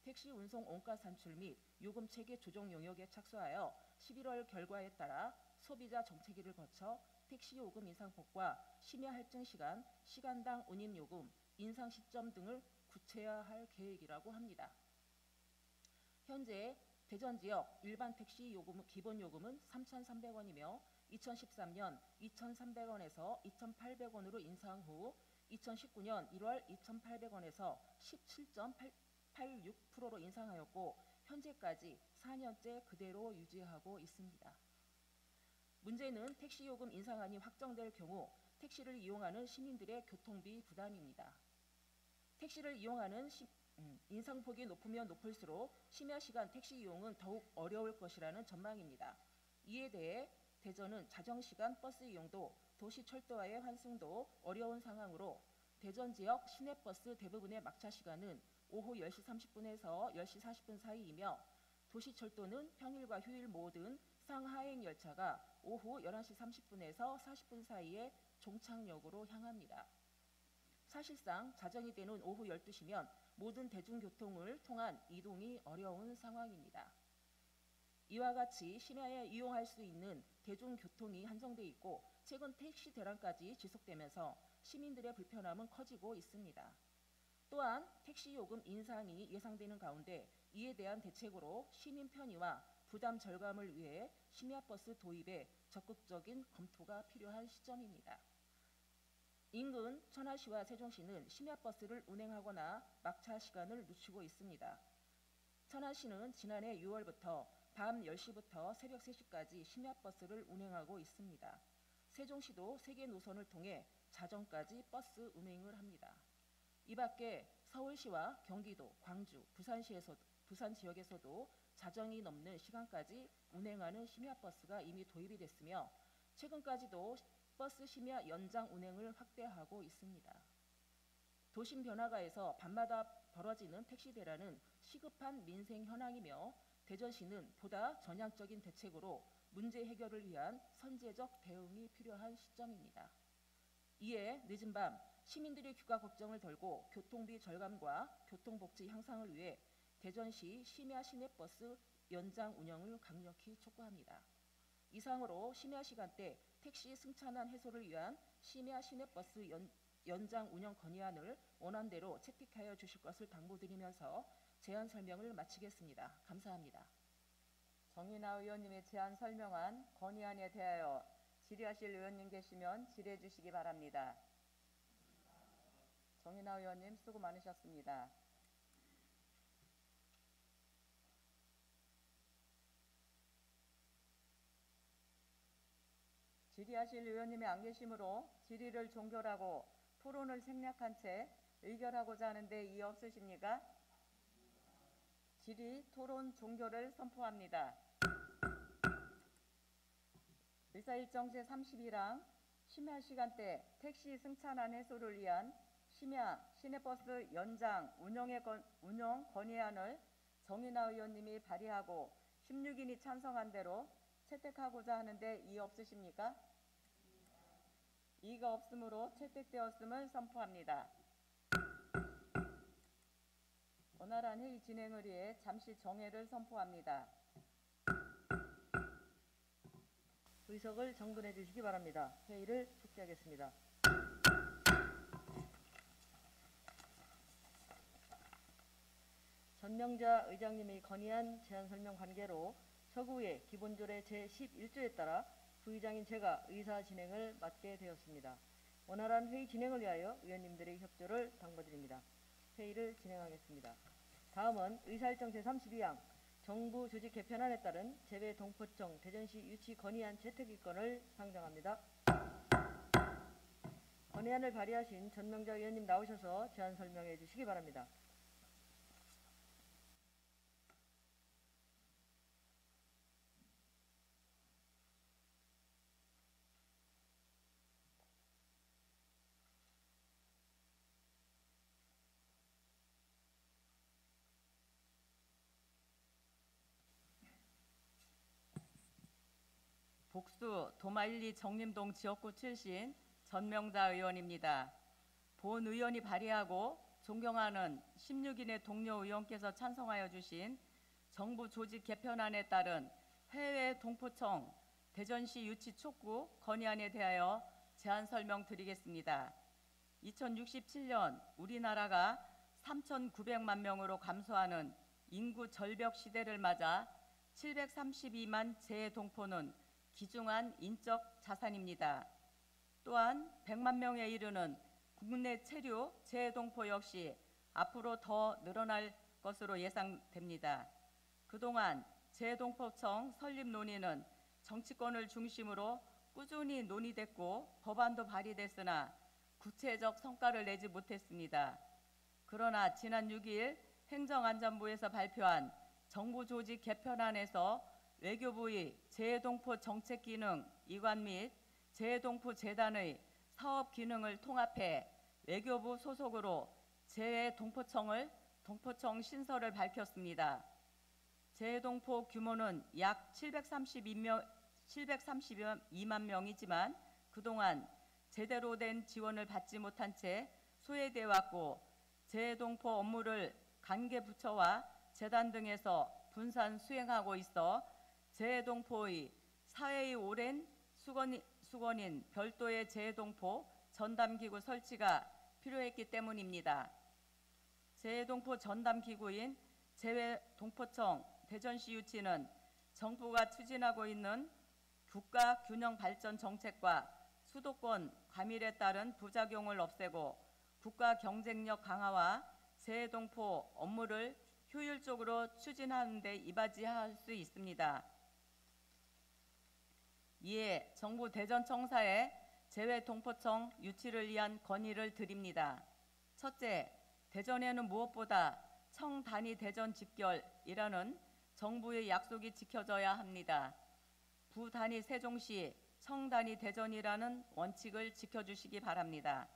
택시 운송 원가 산출 및 요금 체계 조정 용역에 착수하여 11월 결과에 따라 소비자 정책위를 거쳐 택시 요금 인상폭과 심야 할증 시간, 시간당 운임 요금, 인상 시점 등을 구체화할 계획이라고 합니다. 현재 대전 지역 일반 택시 요금 기본 요금은 3,300원이며 2013년 2,300원에서 2,800원으로 인상 후 2019년 1월 2,800원에서 17.86%로 인상하였고 현재까지 4년째 그대로 유지하고 있습니다. 문제는 택시 요금 인상안이 확정될 경우 택시를 이용하는 시민들의 교통비 부담입니다. 택시를 이용하는 인상폭이 높으면 높을수록 심야 시간 택시 이용은 더욱 어려울 것이라는 전망입니다. 이에 대해 대전은 자정시간 버스 이용도 도시철도와의 환승도 어려운 상황으로 대전 지역 시내버스 대부분의 막차 시간은 오후 10시 30분에서 10시 40분 사이이며 도시철도는 평일과 휴일 모든 상하행 열차가 오후 11시 30분에서 40분 사이에 종착역으로 향합니다. 사실상 자정이 되는 오후 12시면 모든 대중교통을 통한 이동이 어려운 상황입니다. 이와 같이 심야에 이용할 수 있는 대중교통이 한정돼 있고 최근 택시 대란까지 지속되면서 시민들의 불편함은 커지고 있습니다. 또한 택시 요금 인상이 예상되는 가운데 이에 대한 대책으로 시민 편의와 부담 절감을 위해 심야버스 도입에 적극적인 검토가 필요한 시점입니다. 인근 천안시와 세종시는 심야버스를 운행하거나 막차 시간을 늦추고 있습니다. 천안시는 지난해 6월부터 밤 10시부터 새벽 3시까지 심야버스를 운행하고 있습니다. 세종시도 3개 노선을 통해 자정까지 버스 운행을 합니다. 이 밖에 서울시와 경기도, 광주, 부산 지역에서도 자정이 넘는 시간까지 운행하는 심야버스가 이미 도입이 됐으며 최근까지도 버스 심야 연장 운행을 확대하고 있습니다. 도심 변화가에서 밤마다 벌어지는 택시 대란은 시급한 민생 현황이며 대전시는 보다 전향적인 대책으로 문제 해결을 위한 선제적 대응이 필요한 시점입니다. 이에 늦은 밤 시민들의 귀가 걱정을 덜고 교통비 절감과 교통복지 향상을 위해 대전시 심야 시내버스 연장 운영을 강력히 촉구합니다. 이상으로 심야 시간대 택시 승차난 해소를 위한 심야 시내버스 연장 운영 건의안을 원안대로 채택하여 주실 것을 당부드리면서 제안 설명을 마치겠습니다. 감사합니다. 정인아 의원님의 제안 설명안 건의안에 대하여 질의하실 의원님 계시면 질의해 주시기 바랍니다. 정인아 의원님 수고 많으셨습니다. 질의하실 의원님이 안 계시므로 질의를 종결하고 토론을 생략한 채 의결하고자 하는데 이의 없으십니까? 질의 토론 종결을 선포합니다. 의사일정 제31항 심야 시간대 택시 승차난 해소를 위한 심야 시내버스 연장 운영 건의안을 정인아 의원님이 발의하고 16인이 찬성한 대로 채택하고자 하는데 이의 없으십니까? 이의가 없으므로 채택되었음을 선포합니다. 원활한 회의 진행을 위해 잠시 정회를 선포합니다. 의석을 정돈해 주시기 바랍니다. 회의를復帰하겠습니다. 전명자 의장님의 건의안 제안 설명 관계로 서구의 기본조례 제11조에 따라 부의장인 제가 의사 진행을 맡게 되었습니다. 원활한 회의 진행을 위하여 의원님들의 협조를 당부드립니다. 회의를 진행하겠습니다. 다음은 의사일정 제32항 정부 조직 개편안에 따른 재외 동포청 대전시 유치 건의안 채택일건을 상정합니다. 건의안을 발의하신 전명자 의원님 나오셔서 제안 설명해 주시기 바랍니다. 복수 도마일리 정림동 지역구 출신 전명자 의원입니다. 본 의원이 발의하고 존경하는 16인의 동료 의원께서 찬성하여 주신 정부 조직 개편안에 따른 해외 동포청 대전시 유치 촉구 건의안에 대하여 제안 설명드리겠습니다. 2067년 우리나라가 3,900만 명으로 감소하는 인구 절벽 시대를 맞아 732만 재동포는 귀중한 인적 자산입니다. 또한 100만 명에 이르는 국내 체류 재동포 역시 앞으로 더 늘어날 것으로 예상됩니다. 그동안 재동포청 설립 논의는 정치권을 중심으로 꾸준히 논의됐고 법안도 발의됐으나 구체적 성과를 내지 못했습니다. 그러나 지난 6일 행정안전부에서 발표한 정부 조직 개편안에서 외교부의 재동포 정책 기능 이관 및 재동포 재단의 사업 기능을 통합해 외교부 소속으로 재동포청을 동포청 신설을 밝혔습니다. 재동포 규모는 약 732만 명이지만 그동안 제대로 된 지원을 받지 못한 채 소외돼 왔고 재동포 업무를 관계 부처와 재단 등에서 분산 수행하고 있어 재동포의 사회의 오랜 수건인 별도의 재동포 전담기구 설치가 필요했기 때문입니다. 재동포 전담기구인 재외동포청 대전시 유치는 정부가 추진하고 있는 국가 균형 발전 정책과 수도권 과밀에 따른 부작용을 없애고 국가 경쟁력 강화와 재동포 업무를 효율적으로 추진하는 데 이바지할 수 있습니다. 이에 정부 대전청사에 재외동포청 유치를 위한 건의를 드립니다. 첫째, 대전에는 무엇보다 청 단위 대전 집결이라는 정부의 약속이 지켜져야 합니다. 부 단위 세종시, 청 단위 대전이라는 원칙을 지켜주시기 바랍니다.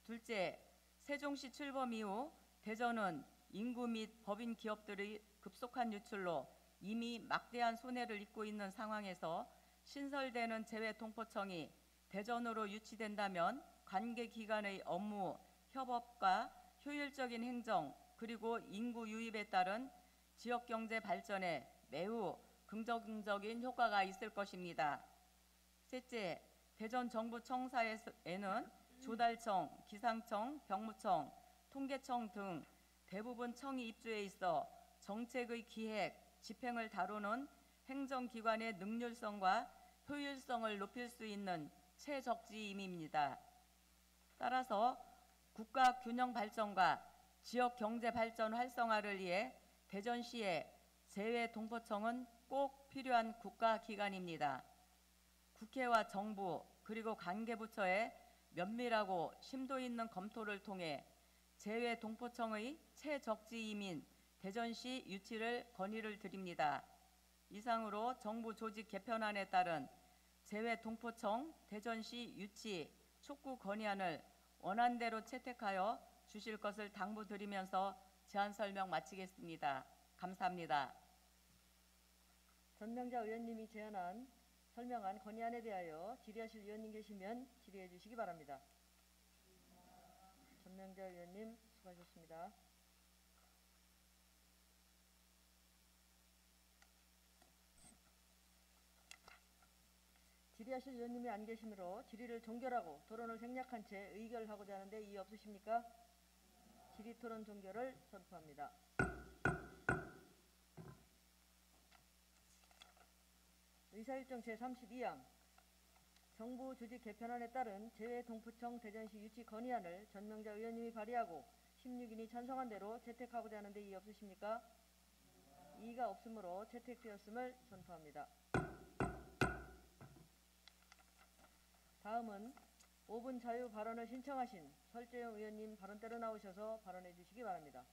둘째, 세종시 출범 이후 대전은 인구 및 법인 기업들의 급속한 유출로 이미 막대한 손해를 입고 있는 상황에서 신설되는 재외동포청이 대전으로 유치된다면 관계기관의 업무, 협업과 효율적인 행정 그리고 인구 유입에 따른 지역경제 발전에 매우 긍정적인 효과가 있을 것입니다. 셋째, 대전 정부청사에는 조달청, 기상청, 병무청, 통계청 등 대부분 청이 입주해 있어 정책의 기획, 집행을 다루는 행정기관의 능률성과 효율성을 높일 수 있는 최적지임입니다. 따라서 국가 균형 발전과 지역 경제 발전 활성화를 위해 대전시의 재외동포청은 꼭 필요한 국가기관입니다. 국회와 정부 그리고 관계부처의 면밀하고 심도 있는 검토를 통해 재외동포청의 최적지임인 대전시 유치를 건의를 드립니다. 이상으로 정부 조직 개편안에 따른 재외동포청 대전시 유치 촉구 건의안을 원안대로 채택하여 주실 것을 당부드리면서 제안 설명 마치겠습니다. 감사합니다. 전명자 의원님이 제안한 설명한 건의안에 대하여 질의하실 의원님 계시면 질의해 주시기 바랍니다. 전명자 의원님 수고하셨습니다. 질의하실 의원님이 안 계시므로 질의를 종결하고 토론을 생략한 채 의결하고자 하는데 이의 없으십니까? 질의 토론 종결을 선포합니다. 의사일정 제32항 정부 조직 개편안에 따른 재외동포청 대전시 유치 건의안을 전명자 의원님이 발의하고 16인이 찬성한 대로 채택하고자 하는데 이의 없으십니까? 이의가 없으므로 채택되었음을 선포합니다. 다음은 5분 자유 발언을 신청하신 설재영 의원님 발언대로 나오셔서 발언해 주시기 바랍니다.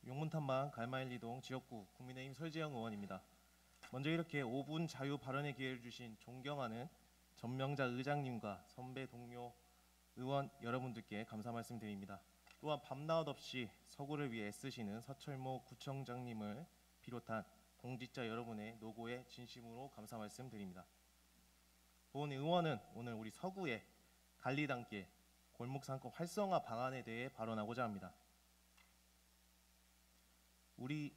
용문탄방 갈마일리동 지역구 국민의힘 설재영 의원입니다. 먼저 이렇게 5분 자유 발언의 기회를 주신 존경하는 전명자 의장님과 선배 동료 의원 여러분들께 감사 말씀드립니다. 또한 밤낮 없이 서구를 위해 애쓰시는 서철모 구청장님을 비롯한 공직자 여러분의 노고에 진심으로 감사 말씀드립니다. 본 의원은 오늘 우리 서구의 관리단길 골목상권 활성화 방안에 대해 발언하고자 합니다. 우리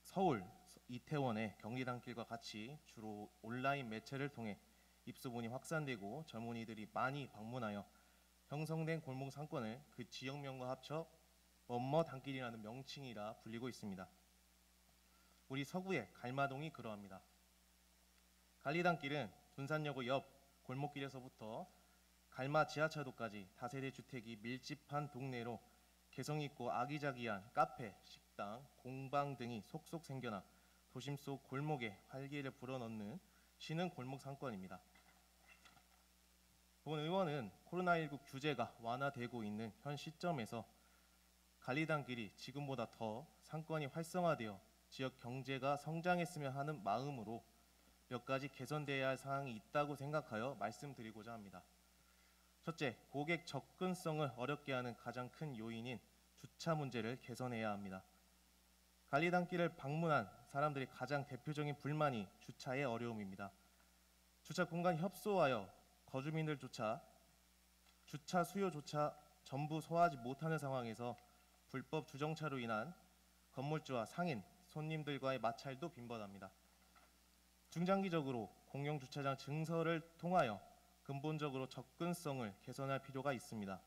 서울 이태원의 경리단길과 같이 주로 온라인 매체를 통해 입소문이 확산되고 젊은이들이 많이 방문하여 형성된 골목 상권을 그 지역명과 합쳐 뭐뭐 단길이라는 명칭이라 불리고 있습니다. 우리 서구의 갈마동이 그러합니다. 관리단길은 둔산여고 옆 골목길에서부터 갈마 지하차도까지 다세대 주택이 밀집한 동네로 개성 있고 아기자기한 카페, 식당, 공방 등이 속속 생겨나 도심 속 골목에 활기를 불어넣는 신흥 골목 상권입니다. 본 의원은 코로나19 규제가 완화되고 있는 현 시점에서 관리단길이 지금보다 더 상권이 활성화되어 지역 경제가 성장했으면 하는 마음으로 몇 가지 개선돼야 할 사항이 있다고 생각하여 말씀드리고자 합니다. 첫째, 고객 접근성을 어렵게 하는 가장 큰 요인인 주차 문제를 개선해야 합니다. 관리단길을 방문한 사람들이 가장 대표적인 불만이 주차의 어려움입니다. 주차 공간 협소하여 거주민들조차 주차 수요조차 전부 소화하지 못하는 상황에서 불법 주정차로 인한 건물주와 상인, 손님들과의 마찰도 빈번합니다. 중장기적으로 공영주차장 증설을 통하여 근본적으로 접근성을 개선할 필요가 있습니다.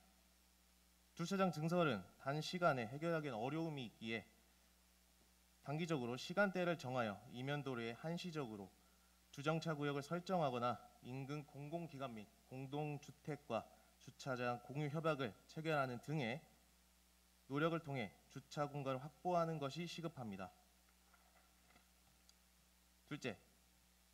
주차장 증설은 단시간에 해결하기는 어려움이 있기에 단기적으로 시간대를 정하여 이면도로에 한시적으로 주정차 구역을 설정하거나 인근 공공기관 및 공동주택과 주차장 공유 협약을 체결하는 등의 노력을 통해 주차 공간을 확보하는 것이 시급합니다. 둘째,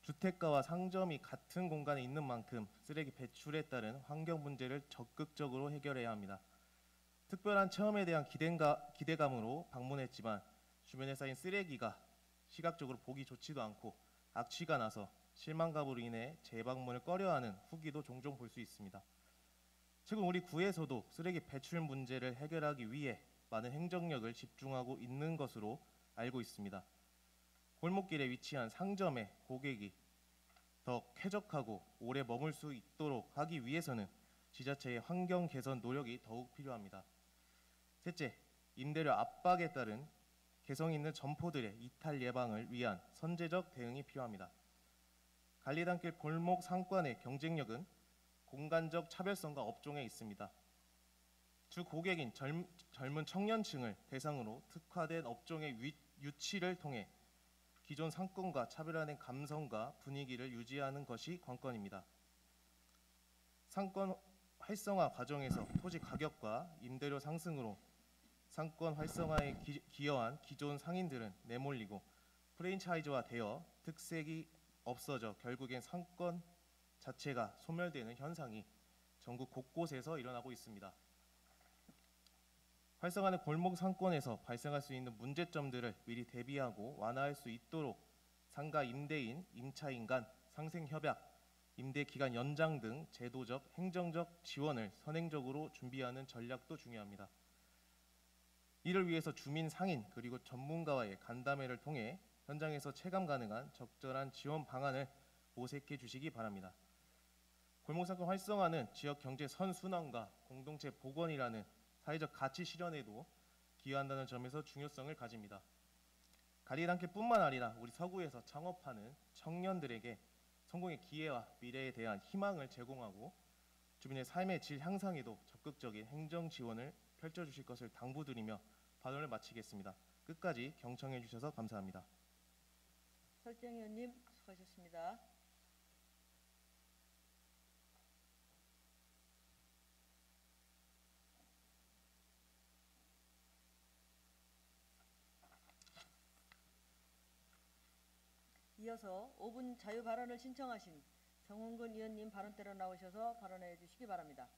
주택가와 상점이 같은 공간에 있는 만큼 쓰레기 배출에 따른 환경 문제를 적극적으로 해결해야 합니다. 특별한 체험에 대한 기대감으로 방문했지만 주변에 쌓인 쓰레기가 시각적으로 보기 좋지도 않고 악취가 나서 실망감으로 인해 재방문을 꺼려하는 후기도 종종 볼 수 있습니다. 최근 우리 구에서도 쓰레기 배출 문제를 해결하기 위해 많은 행정력을 집중하고 있는 것으로 알고 있습니다. 골목길에 위치한 상점의 고객이 더 쾌적하고 오래 머물 수 있도록 하기 위해서는 지자체의 환경 개선 노력이 더욱 필요합니다. 셋째, 임대료 압박에 따른 개성 있는 점포들의 이탈 예방을 위한 선제적 대응이 필요합니다. 관리단길 골목 상권의 경쟁력은 공간적 차별성과 업종에 있습니다. 주 고객인 젊은 청년층을 대상으로 특화된 업종의 유치를 통해 기존 상권과 차별화된 감성과 분위기를 유지하는 것이 관건입니다. 상권 활성화 과정에서 토지 가격과 임대료 상승으로 상권 활성화에 기여한 기존 상인들은 내몰리고 프랜차이즈화 되어 특색이 없어져 결국엔 상권 자체가 소멸되는 현상이 전국 곳곳에서 일어나고 있습니다. 활성화는 골목 상권에서 발생할 수 있는 문제점들을 미리 대비하고 완화할 수 있도록 상가 임대인, 임차인 간 상생협약, 임대기간 연장 등 제도적, 행정적 지원을 선행적으로 준비하는 전략도 중요합니다. 이를 위해서 주민 상인 그리고 전문가와의 간담회를 통해 현장에서 체감 가능한 적절한 지원 방안을 모색해 주시기 바랍니다. 골목상권 활성화는 지역 경제 선순환과 공동체 복원이라는 사회적 가치 실현에도 기여한다는 점에서 중요성을 가집니다. 관리단길뿐만 아니라 우리 서구에서 창업하는 청년들에게 성공의 기회와 미래에 대한 희망을 제공하고 주민의 삶의 질 향상에도 적극적인 행정 지원을 펼쳐주실 것을 당부드리며 발언을 마치겠습니다. 끝까지 경청해 주셔서 감사합니다. 설정 의원님 수고하셨습니다. 이어서 5분 자유 발언을 신청하신 정홍근 의원님 발언대로 나오셔서 발언해 주시기 바랍니다.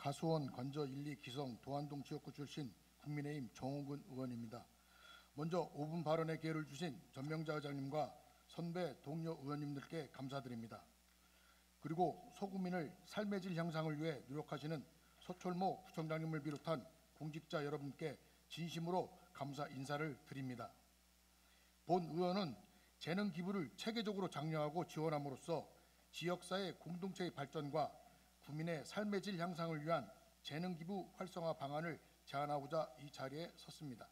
가수원 건저 1, 2기성 도안동 지역구 출신 국민의힘 정홍근 의원입니다. 먼저 5분 발언의 기회를 주신 전명자 의장님과 선배 동료 의원님들께 감사드립니다. 그리고 소구민을 삶의 질 향상을 위해 노력하시는 서철모 구청장님을 비롯한 공직자 여러분께 진심으로 감사 인사를 드립니다. 본 의원은 재능 기부를 체계적으로 장려하고 지원함으로써 지역사회 공동체의 발전과 구민의 삶의 질 향상을 위한 재능 기부 활성화 방안을 제안하고자 이 자리에 섰습니다.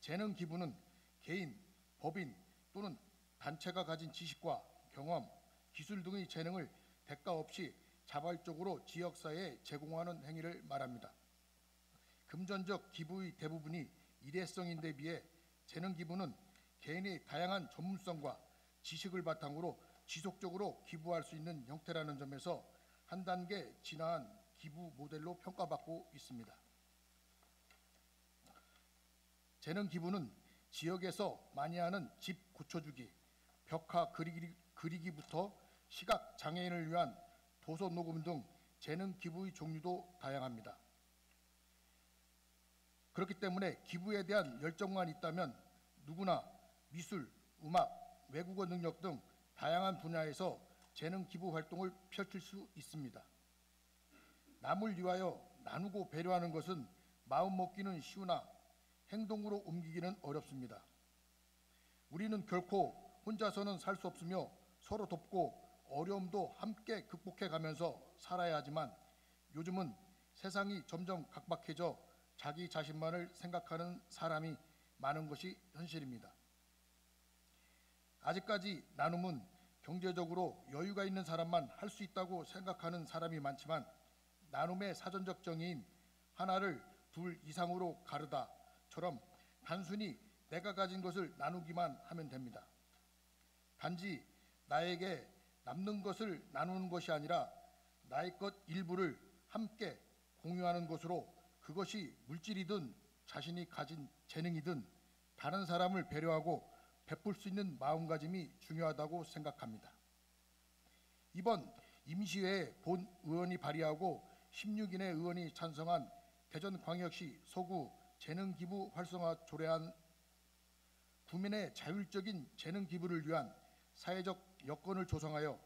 재능 기부는 개인, 법인 또는 단체가 가진 지식과 경험, 기술 등의 재능을 대가 없이 자발적으로 지역사회에 제공하는 행위를 말합니다. 금전적 기부의 대부분이 일회성인데 비해 재능 기부는 개인의 다양한 전문성과 지식을 바탕으로 지속적으로 기부할 수 있는 형태라는 점에서 한 단계 진화한 기부 모델로 평가받고 있습니다. 재능 기부는 지역에서 많이 하는 집 고쳐주기, 벽화 그리기부터 시각 장애인을 위한 도서 녹음 등 재능 기부의 종류도 다양합니다. 그렇기 때문에 기부에 대한 열정만 있다면 누구나 미술, 음악, 외국어 능력 등 다양한 분야에서 재능 기부 활동을 펼칠 수 있습니다. 남을 위하여 나누고 배려하는 것은 마음 먹기는 쉬우나 행동으로 옮기기는 어렵습니다. 우리는 결코 혼자서는 살 수 없으며 서로 돕고 어려움도 함께 극복해 가면서 살아야 하지만 요즘은 세상이 점점 각박해져 자기 자신만을 생각하는 사람이 많은 것이 현실입니다. 아직까지 나눔은 경제적으로 여유가 있는 사람만 할 수 있다고 생각하는 사람이 많지만 나눔의 사전적 정의인 하나를 둘 이상으로 가르다처럼 단순히 내가 가진 것을 나누기만 하면 됩니다. 단지 나에게 남는 것을 나누는 것이 아니라 나의 것 일부를 함께 공유하는 것으로 그것이 물질이든 자신이 가진 재능이든 다른 사람을 배려하고 베풀 수 있는 마음가짐이 중요하다고 생각합니다. 이번 임시회에 본 의원이 발의하고 16인의 의원이 찬성한 대전광역시 서구 재능기부 활성화 조례안 구민의 자율적인 재능 기부를 위한 사회적 여건을 조성하여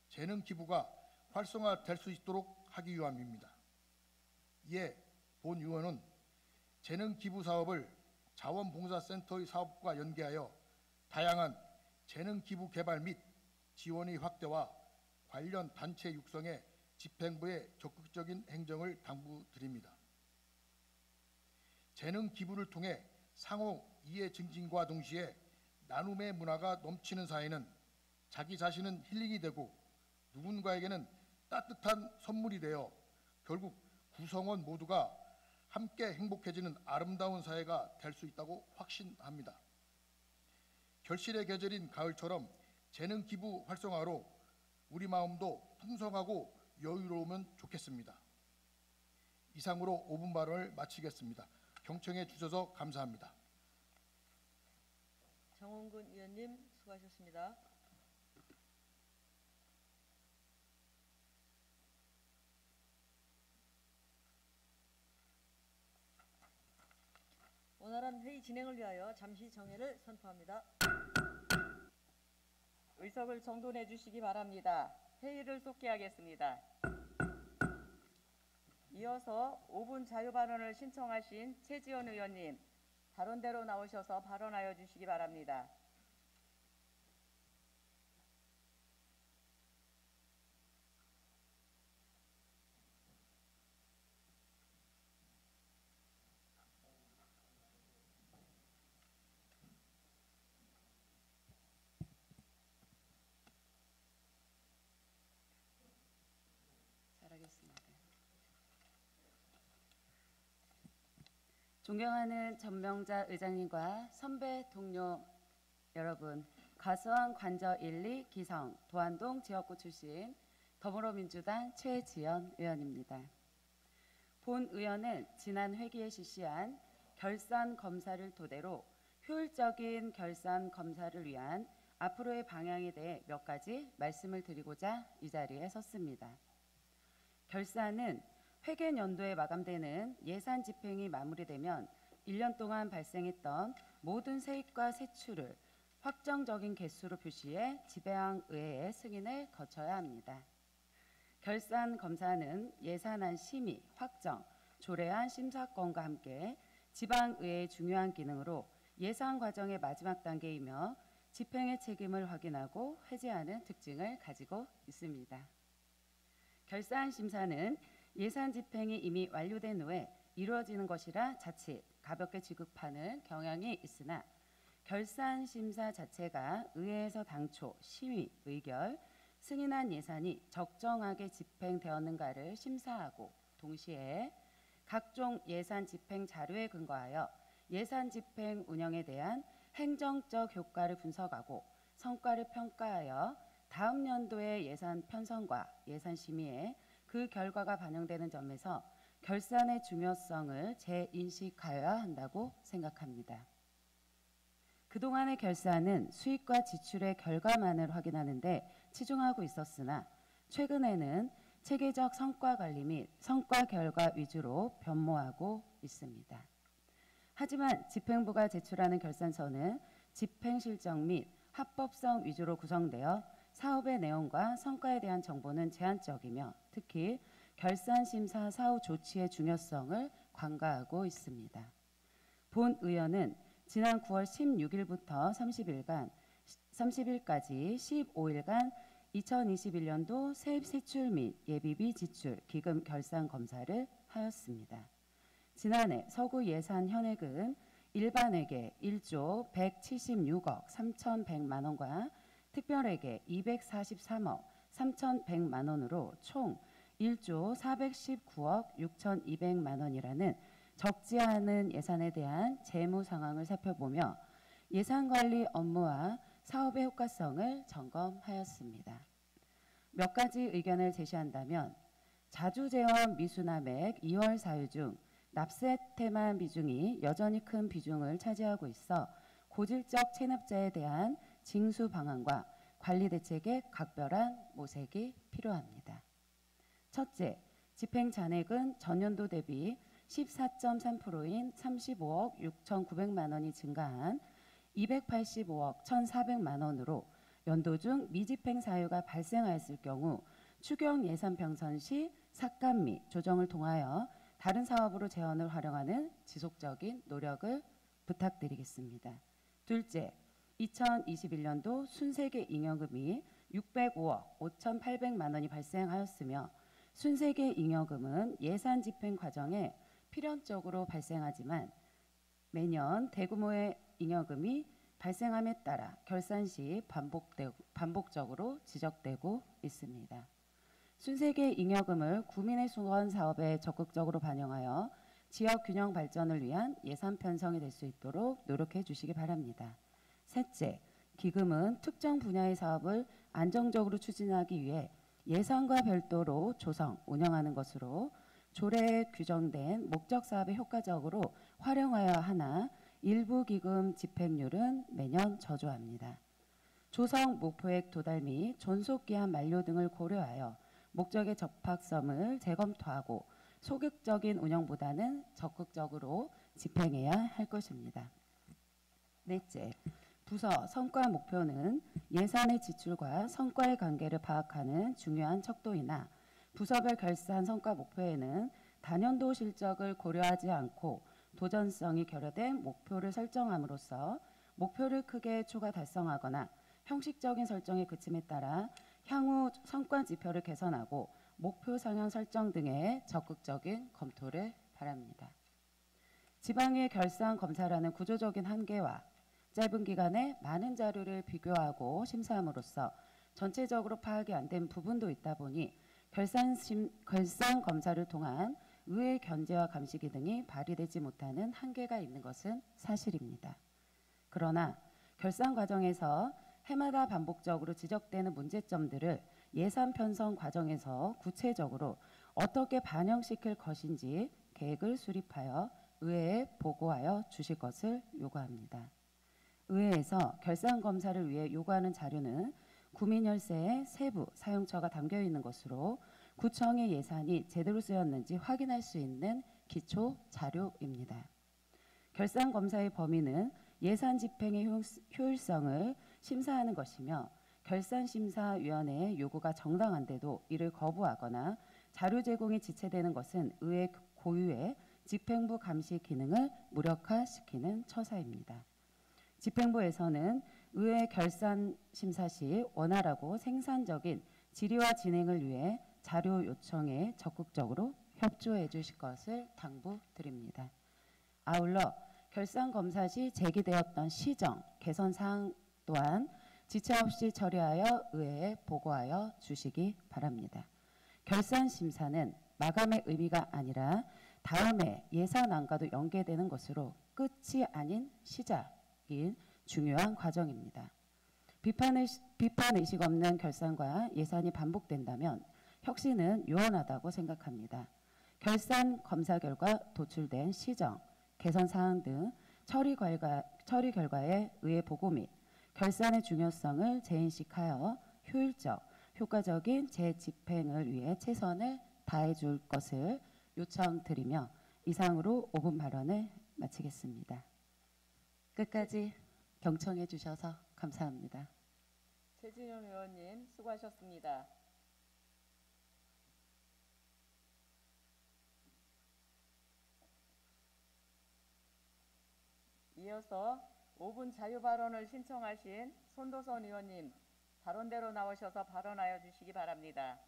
재능 기부가 활성화될 수 있도록 하기 위함입니다. 이에 본 의원은 재능 기부 사업을 자원봉사센터의 사업과 연계하여 다양한 재능 기부 개발 및 지원의 확대와 관련 단체 육성에 집행부의 적극적인 행정을 당부드립니다. 재능 기부를 통해 상호 이해 증진과 동시에 나눔의 문화가 넘치는 사회는 자기 자신은 힐링이 되고 누군가에게는 따뜻한 선물이 되어 결국 구성원 모두가 함께 행복해지는 아름다운 사회가 될 수 있다고 확신합니다. 결실의 계절인 가을처럼 재능 기부 활성화로 우리 마음도 풍성하고 여유로우면 좋겠습니다. 이상으로 5분 발언을 마치겠습니다. 경청해 주셔서 감사합니다. 정홍근 의원님 수고하셨습니다. 원활한 회의 진행을 위하여 잠시 정회를 선포합니다. 의석을 정돈해 주시기 바랍니다. 회의를 속기하겠습니다. 이어서 5분 자유 발언을 신청하신 최지원 의원님, 발언대로 나오셔서 발언하여 주시기 바랍니다. 존경하는 전명자 의장님과 선배 동료 여러분, 과수원 관저 1, 2 기성 도안동 지역구 출신 더불어민주당 최지연 의원입니다. 본 의원은 지난 회기에 실시한 결산 검사를 토대로 효율적인 결산 검사를 위한 앞으로의 방향에 대해 몇 가지 말씀을 드리고자 이 자리에 섰습니다. 결산은 회계연도에 마감되는 예산 집행이 마무리되면 1년 동안 발생했던 모든 세입과 세출을 확정적인 개수로 표시해 지방의회의 승인을 거쳐야 합니다. 결산 검사는 예산안 심의, 확정, 조례안 심사권과 함께 지방의회의 중요한 기능으로 예산 과정의 마지막 단계이며 집행의 책임을 확인하고 회제하는 특징을 가지고 있습니다. 결산 심사는 예산 집행이 이미 완료된 후에 이루어지는 것이라 자칫 가볍게 취급하는 경향이 있으나 결산 심사 자체가 의회에서 당초 심의, 의결, 승인한 예산이 적정하게 집행되었는가를 심사하고 동시에 각종 예산 집행 자료에 근거하여 예산 집행 운영에 대한 행정적 효과를 분석하고 성과를 평가하여 다음 연도의 예산 편성과 예산 심의에 그 결과가 반영되는 점에서 결산의 중요성을 재인식하여야 한다고 생각합니다. 그동안의 결산은 수입과 지출의 결과만을 확인하는 데 치중하고 있었으나 최근에는 체계적 성과 관리 및 성과 결과 위주로 변모하고 있습니다. 하지만 집행부가 제출하는 결산서는 집행 실정 및 합법성 위주로 구성되어 사업의 내용과 성과에 대한 정보는 제한적이며 특히 결산 심사 사후 조치의 중요성을 관가하고 있습니다. 본 의원은 지난 9월 16일부터 30일까지 15일간 2021년도 세입 세출 및 예비비 지출 기금 결산 검사를 하였습니다. 지난해 서구 예산 현액은 일반회계 1조 176억 3,100만 원과 특별회계 243억 3,100만 원으로 총 1조 419억 6,200만 원이라는 적지 않은 예산에 대한 재무 상황을 살펴보며 예산관리 업무와 사업의 효과성을 점검하였습니다. 몇 가지 의견을 제시한다면 자주재원 미수납액 2월 사유 중 납세 테만 비중이 여전히 큰 비중을 차지하고 있어 고질적 체납자에 대한 징수 방안과 관리 대책의 각별한 모색이 필요합니다. 첫째, 집행 잔액은 전년도 대비 14.3%인 35억 6,900만 원이 증가한 285억 1,400만 원으로 연도 중 미집행 사유가 발생하였을 경우 추경 예산 편성 시 삭감 및 조정을 통하여 다른 사업으로 재원을 활용하는 지속적인 노력을 부탁드리겠습니다. 둘째, 2021년도 순세계 잉여금이 605억 5,800만 원이 발생하였으며 순세계 잉여금은 예산 집행 과정에 필연적으로 발생하지만 매년 대규모의 잉여금이 발생함에 따라 결산 시 반복적으로 지적되고 있습니다. 순세계 잉여금을 구민의 수건 사업에 적극적으로 반영하여 지역 균형 발전을 위한 예산 편성이 될 수 있도록 노력해 주시기 바랍니다. 셋째, 기금은 특정 분야의 사업을 안정적으로 추진하기 위해 예산과 별도로 조성, 운영하는 것으로 조례에 규정된 목적 사업에 효과적으로 활용하여야 하나 일부 기금 집행률은 매년 저조합니다. 조성 목표액 도달 및 존속기한 만료 등을 고려하여 목적의 적합성을 재검토하고 소극적인 운영보다는 적극적으로 집행해야 할 것입니다. 넷째, 부서 성과 목표는 예산의 지출과 성과의 관계를 파악하는 중요한 척도이나 부서별 결산 성과 목표에는 단연도 실적을 고려하지 않고 도전성이 결여된 목표를 설정함으로써 목표를 크게 초과 달성하거나 형식적인 설정에 그침에 따라 향후 성과 지표를 개선하고 목표 상향 설정 등의 적극적인 검토를 바랍니다. 지방의 결산 검사라는 구조적인 한계와 짧은 기간에 많은 자료를 비교하고 심사함으로써 전체적으로 파악이 안 된 부분도 있다 보니 결산 검사를 통한 의회 견제와 감시 기능이 발휘되지 못하는 한계가 있는 것은 사실입니다. 그러나 결산 과정에서 해마다 반복적으로 지적되는 문제점들을 예산 편성 과정에서 구체적으로 어떻게 반영시킬 것인지 계획을 수립하여 의회에 보고하여 주실 것을 요구합니다. 의회에서 결산 검사를 위해 요구하는 자료는 구민혈세의 세부 사용처가 담겨 있는 것으로 구청의 예산이 제대로 쓰였는지 확인할 수 있는 기초 자료입니다. 결산 검사의 범위는 예산 집행의 효율성을 심사하는 것이며 결산심사위원회의 요구가 정당한데도 이를 거부하거나 자료 제공이 지체되는 것은 의회 고유의 집행부 감시 기능을 무력화시키는 처사입니다. 집행부에서는 의회 결산 심사 시 원활하고 생산적인 질의와 진행을 위해 자료 요청에 적극적으로 협조해 주실 것을 당부드립니다. 아울러 결산 검사 시 제기되었던 시정, 개선 사항 또한 지체 없이 처리하여 의회에 보고하여 주시기 바랍니다. 결산 심사는 마감의 의미가 아니라 다음에 예산안과도 연계되는 것으로 끝이 아닌 시작인 중요한 과정입니다. 비판의식 없는 결산과 예산이 반복된다면 혁신은 요원하다고 생각합니다. 결산 검사 결과 도출된 시정, 개선 사항 등 처리 결과의 의회 보고 및 결산의 중요성을 재인식하여 효율적, 효과적인 재집행을 위해 최선을 다해 줄 것을 요청드리며 이상으로 5분 발언을 마치겠습니다. 끝까지 경청해 주셔서 감사합니다. 최진현 의원님 수고하셨습니다. 이어서 5분 자유 발언을 신청하신 손도선 의원님 발언대로 나오셔서 발언하여 주시기 바랍니다.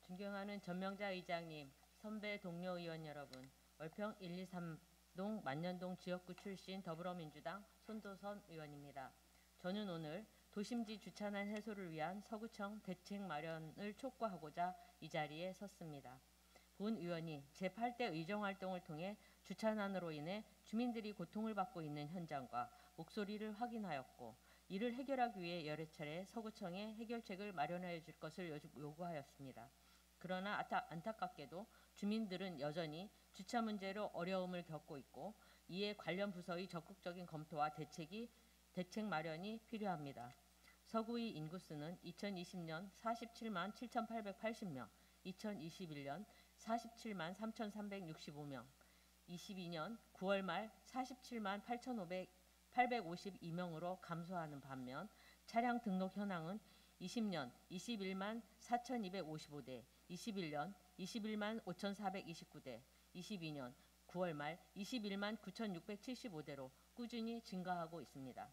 존경하는 전명자 의장님, 선배 동료 의원 여러분, 월평 123동 만년동 지역구 출신 더불어민주당 손도선 의원입니다. 저는 오늘 도심지 주차난 해소를 위한 서구청 대책 마련을 촉구하고자 이 자리에 섰습니다. 본 의원이 제8대 의정활동을 통해 주차난으로 인해 주민들이 고통을 받고 있는 현장과 목소리를 확인하였고 이를 해결하기 위해 여러 차례 서구청에 해결책을 마련하여 줄 것을 요구하였습니다. 그러나 안타깝게도 주민들은 여전히 주차 문제로 어려움을 겪고 있고 이에 관련 부서의 적극적인 검토와 대책 마련이 필요합니다. 서구의 인구수는 2020년 47만 7,880명, 2021년 47만 3,365명, 22년 9월 말 47만 8,852명으로 감소하는 반면 차량 등록 현황은 20년 21만 4,255대, 21년 21만 5,429대, 22년 9월 말 21만 9,675대로 꾸준히 증가하고 있습니다.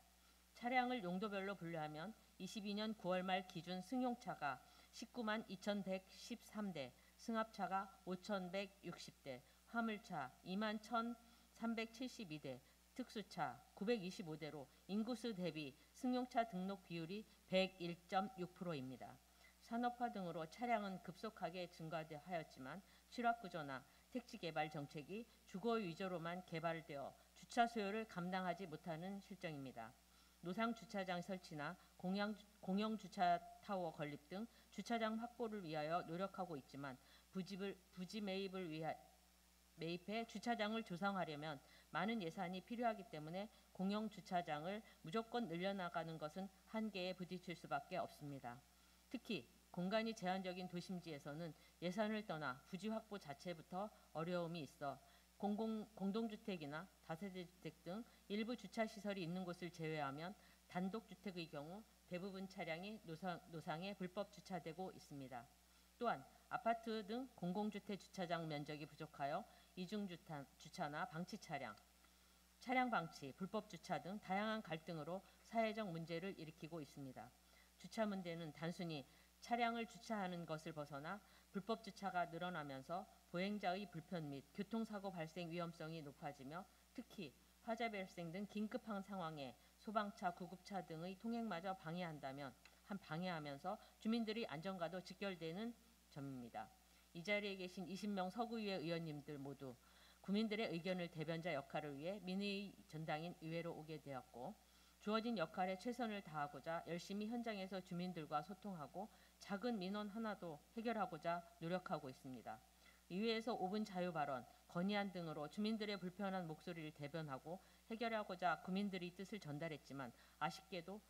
차량을 용도별로 분류하면 22년 9월 말 기준 승용차가 19만 2,113대, 승합차가 5,160대, 화물차 2만 1,372대, 특수차 925대로 인구수 대비 승용차 등록 비율이 101.6%입니다. 산업화 등으로 차량은 급속하게 증가하였지만 취락구조나 택지개발 정책이 주거 위주로만 개발되어 주차 수요를 감당하지 못하는 실정입니다. 노상 주차장 설치나 공영 주차 타워 건립 등 주차장 확보를 위하여 노력하고 있지만 부지 매입해 주차장을 조성하려면 많은 예산이 필요하기 때문에 공영 주차장을 무조건 늘려나가는 것은 한계에 부딪힐 수밖에 없습니다. 특히 공간이 제한적인 도심지에서는 예산을 떠나 부지 확보 자체부터 어려움이 있어 공동주택이나 다세대 주택 등 일부 주차시설이 있는 곳을 제외하면 단독주택의 경우 대부분 차량이 노상에 불법 주차되고 있습니다. 또한 아파트 등 공공주택 주차장 면적이 부족하여 이중주차나 방치 차량 방치, 불법 주차 등 다양한 갈등으로 사회적 문제를 일으키고 있습니다. 주차 문제는 단순히 차량을 주차하는 것을 벗어나 불법 주차가 늘어나면서 보행자의 불편 및 교통사고 발생 위험성이 높아지며 특히 화재 발생 등 긴급한 상황에 소방차, 구급차 등의 통행마저 방해하면서 주민들의 안전과도 직결되는 점입니다. 이 자리에 계신 20명 서구의회 의원님들 모두 국민들의 의견을 대변자 역할을 위해 민의 전당인 의회로 오게 되었고 주어진 역할에 최선을 다하고자 열심히 현장에서 주민들과 소통하고 작은 민원 하나도 해결하고자 노력하고 있습니다. 의회에서 5분 자유 발언, 건의안 등으로 주민들의 불편한 목소리를 대변하고 해결하고자 국민들의 뜻을 전달했지만 아쉽게도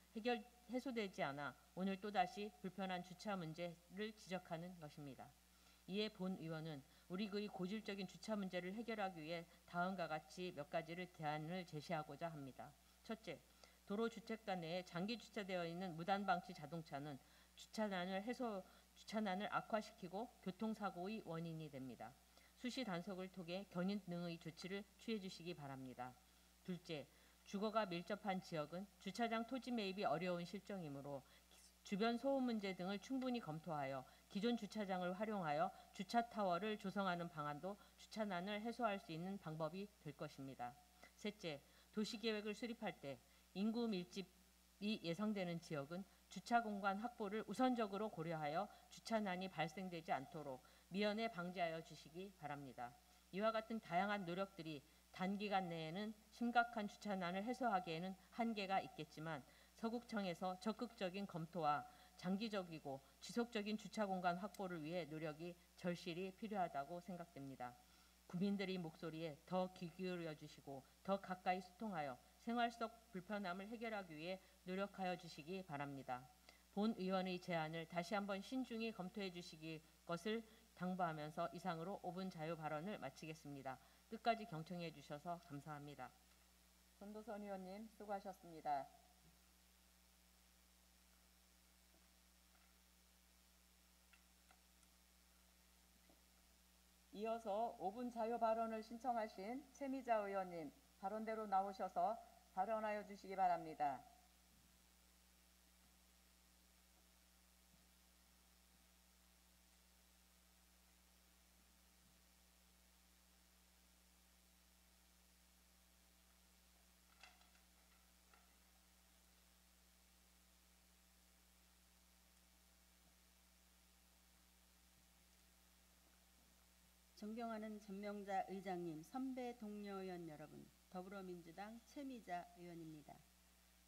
해소되지 않아 오늘 또다시 불편한 주차 문제를 지적하는 것입니다. 이에 본 의원은 우리 의의 고질적인 주차 문제를 해결하기 위해 다음과 같이 몇 가지를 대안을 제시하고자 합니다. 첫째, 도로 주택가 내에 장기 주차되어 있는 무단방치 자동차는 주차난을 악화시키고 교통사고의 원인이 됩니다. 수시 단속을 통해 견인 등의 조치를 취해 주시기 바랍니다. 둘째, 주거가 밀접한 지역은 주차장 토지 매입이 어려운 실정이므로 주변 소음 문제 등을 충분히 검토하여 기존 주차장을 활용하여 주차타워를 조성하는 방안도 주차난을 해소할 수 있는 방법이 될 것입니다. 셋째, 도시계획을 수립할 때 인구 밀집이 예상되는 지역은 주차 공간 확보를 우선적으로 고려하여 주차난이 발생되지 않도록 미연에 방지하여 주시기 바랍니다. 이와 같은 다양한 노력들이 단기간 내에는 심각한 주차난을 해소하기에는 한계가 있겠지만 서구청에서 적극적인 검토와 장기적이고 지속적인 주차 공간 확보를 위해 노력이 절실히 필요하다고 생각됩니다. 국민들의 목소리에 더 귀 기울여 주시고 더 가까이 소통하여 생활 속 불편함을 해결하기 위해 노력하여 주시기 바랍니다. 본 의원의 제안을 다시 한번 신중히 검토해 주시기 것을 당부하면서 이상으로 5분 자유 발언을 마치겠습니다. 끝까지 경청해 주셔서 감사합니다. 손도선 의원님 수고하셨습니다. 이어서 5분 자유 발언을 신청하신 최미자 의원님 발언대로 나오셔서 발언하여 주시기 바랍니다. 존경하는 전명자 의장님, 선배 동료 의원 여러분, 더불어민주당 최미자 의원입니다.